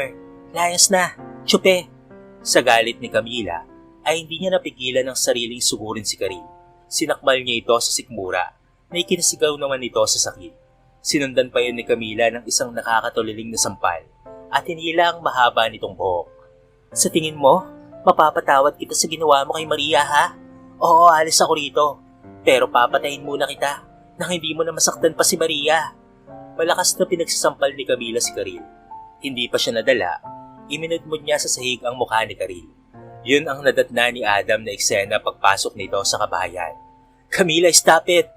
Layas na, tsupe! Sa galit ni Camila ay hindi niya napigilan ng sariling sugurin si Karil. Sinakmal niya ito sa sikmura na ikinasigaw naman ito sa sakit. Sinundan pa yun ni Camila ng isang nakakatuliling na sampal at hinila ang mahaba nitong buhok. Sa tingin mo, mapapatawad kita sa ginawa mo kay Maria ha? Oo, alis ako rito. Pero papatayin muna kita nang hindi mo na masaktan pa si Maria. Malakas na pinagsasampal ni Camila si Karil. Hindi pa siya nadala, iminudmod niya sa sahig ang mukha ni Karil. Yun ang nadatna ni Adam na eksena pagpasok nito sa kabahayan. Camila, stop it!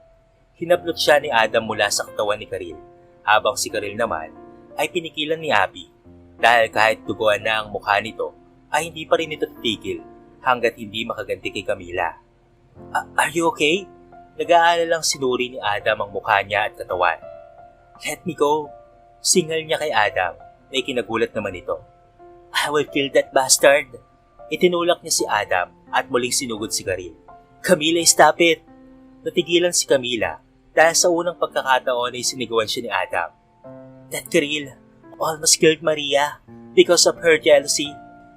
Hinablot siya ni Adam mula sa katawan ni Karil, habang si Karil naman ay pinikilan ni Abby dahil kahit duguan na ang mukha nito ay hindi pa rin ito titigil hanggat hindi makaganti kay Camila. Are you okay? Nag-aalalang sinuri ni Adam ang mukha niya at katawan. Let me go. Singal niya kay Adam na ikinagulat naman ito. I will kill that bastard. Itinulak niya si Adam at muling sinugod si Karil. Camila, stop it! Natigilan si Camila dahil sa unang pagkakataon ay sinigawan siya ni Adam. That Karil almost killed Maria because of her jealousy.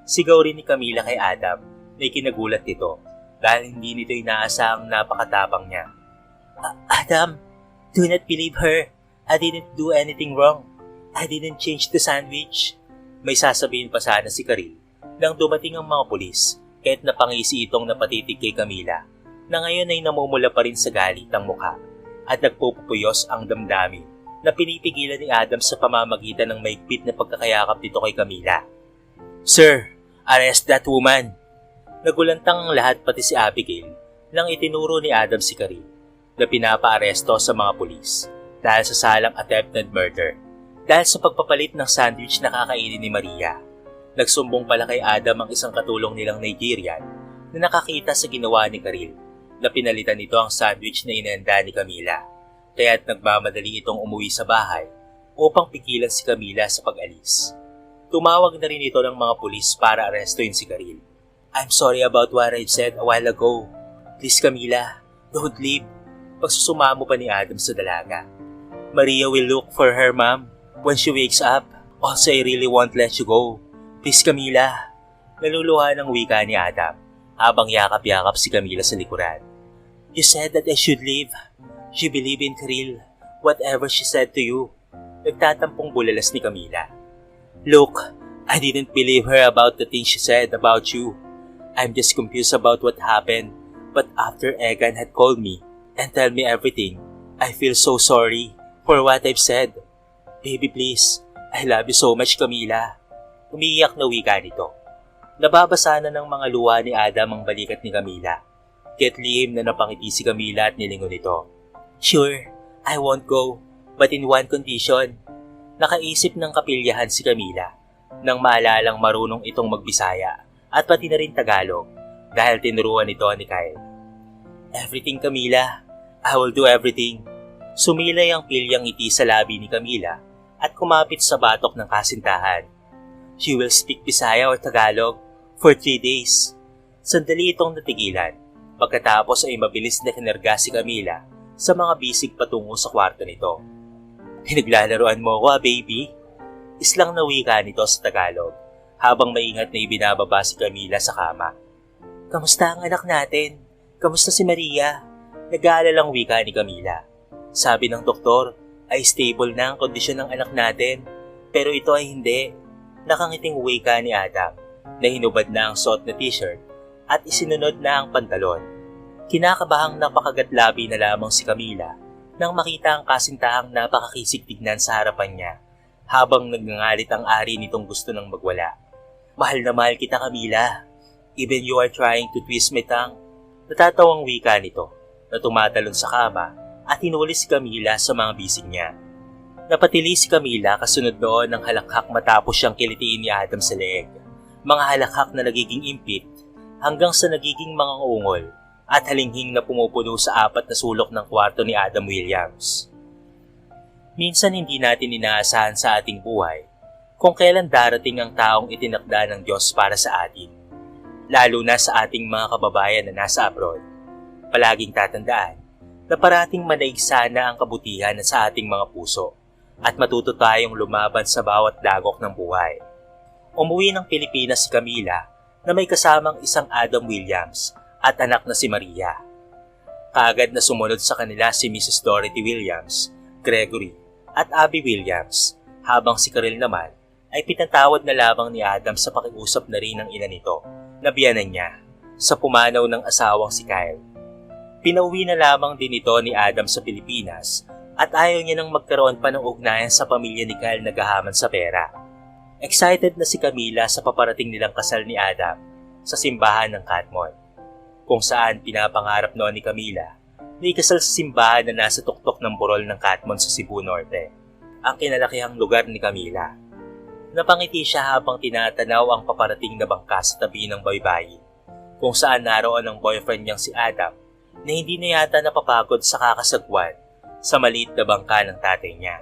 Sigaw rin ni Camila kay Adam na ikinagulat nito dahil hindi nito inaasahang napakatapang niya. Adam, do not believe her. I didn't do anything wrong. I didn't change the sandwich. May sasabihin pa sana si Karil nang dumating ang mga pulis kahit napangisi itong napatitig kay Camila na ngayon ay namumula pa rin sa galit ang mukha at nagpupuyos ang damdamin na pinipigilan ni Adam sa pamamagitan ng maigpit na pagkakayakap nito kay Camila. Sir, arrest that woman! Nagulantang ang lahat pati si Abigail nang itinuro ni Adam si Karil na pinapaaresto sa mga pulis dahil sa salang attempted murder dahil sa pagpapalit ng sandwich na kakainin ni Maria. Nagsumbong pala kay Adam ang isang katulong nilang Nigerian na nakakita sa ginawa ni Karil na pinalitan nito ang sandwich na inanda ni Camila, kaya't nagmamadali itong umuwi sa bahay upang pigilan si Camila sa pag-alis. Tumawag na rin ito ng mga pulis para arestuin si Karil. I'm sorry about what I said a while ago. Please Camila, don't leave. Pagsusumamo pa ni Adam sa dalaga. Maria will look for her mom when she wakes up. Also, I really won't let you go. Please Camila. Naluluha ng wika ni Adam habang yakap-yakap si Camila sa likuran. You said that I should leave. You believe in Karil, whatever she said to you. Nagtatampong bulalas ni Camila. Look, I didn't believe her about the things she said about you. I'm just confused about what happened. But after Egan had called me and tell me everything, I feel so sorry for what I've said. Baby please, I love you so much Camila. Umiiyak na wika nito. Nababasa na ng mga luha ni Adam ang balikat ni Camila. Kaya't lihim na napangiti si Camila at nilingon nito. Sure, I won't go, but in one condition. Nakaisip ng kapilyahan si Camila nang maalalang marunong itong magbisaya at pati na rin Tagalog dahil tinuruan ito ni Kyle. Everything, Camila. I will do everything. Sumilay ang pilyang ngiti sa labi ni Camila at kumapit sa batok ng kasintahan. She will speak Bisaya or Tagalog for 3 days. Sandali itong natigilan. Pagkatapos ay mabilis na kinarga si Camila sa mga bisig patungo sa kwarto nito. Pinaglalaroan mo ako, baby? Islang na wika nito sa Tagalog habang maingat na ibinababa si Camila sa kama. Kamusta ang anak natin? Kamusta si Maria? Nag-aalalang wika ni Camila. Sabi ng doktor ay stable na ang kondisyon ng anak natin, pero ito ay hindi. Nakangiting wika ni Adam na hinubad na ang suot na t-shirt at isinunod na ang pantalon. Kinakabahang napakagatlabi na lamang si Camila nang makita ang kasintahang napakakisig tignan sa harapan niya habang nagngangalit ang ari nitong gusto nang magwala. Mahal na mahal kita, Camila. Even you are trying to twist my tongue. Natatawang wika nito na tumatalon sa kama at hinuli si Camila sa mga bisig niya. Napatili si Camila kasunod noon ng halakhak matapos siyang kilitiin ni Adam sa leeg. Mga halakhak na nagiging impit hanggang sa nagiging mga ungol at halinghing na pumupuno sa 4 na sulok ng kwarto ni Adam Williams. Minsan hindi natin inaasahan sa ating buhay kung kailan darating ang taong itinakda ng Diyos para sa atin, lalo na sa ating mga kababayan na nasa abroad. Palaging tatandaan na parating manaig sana ang kabutihan sa ating mga puso at matuto tayong lumaban sa bawat dagok ng buhay. Umuwi ng Pilipinas si Camila na may kasamang isang Adam Williams at anak na si Maria. Kaagad na sumunod sa kanila si Mrs. Dorothy Williams, Gregory at Abby Williams, habang si Karel naman ay pinatawad na lamang ni Adam sa pakiusap na rin ng ina nito na biyanan niya sa pumanaw ng asawang si Kyle. Pinauwi na lamang din ito ni Adam sa Pilipinas at ayaw niya nang magkaroon pa ng ugnayan sa pamilya ni Kyle na gahaman sa pera. Excited na si Camila sa paparating nilang kasal ni Adam sa simbahan ng Katmon, kung saan pinapangarap noon ni Camila na ikasal sa simbahan na nasa tuktok ng burol ng Katmon sa Cebu Norte, ang kinalakihang lugar ni Camila. Napangiti siya habang tinatanaw ang paparating na bangka sa tabi ng baybayin, kung saan naroon ang boyfriend niyang si Adam na hindi na yata napapagod sa kakasagwan sa maliit na bangka ng tatay niya.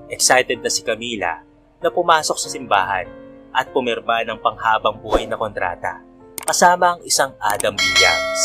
Excited na si Camila na pumasok sa simbahan at pumirma ng panghabang buhay na kontrata kasama ang isang Adam Williams.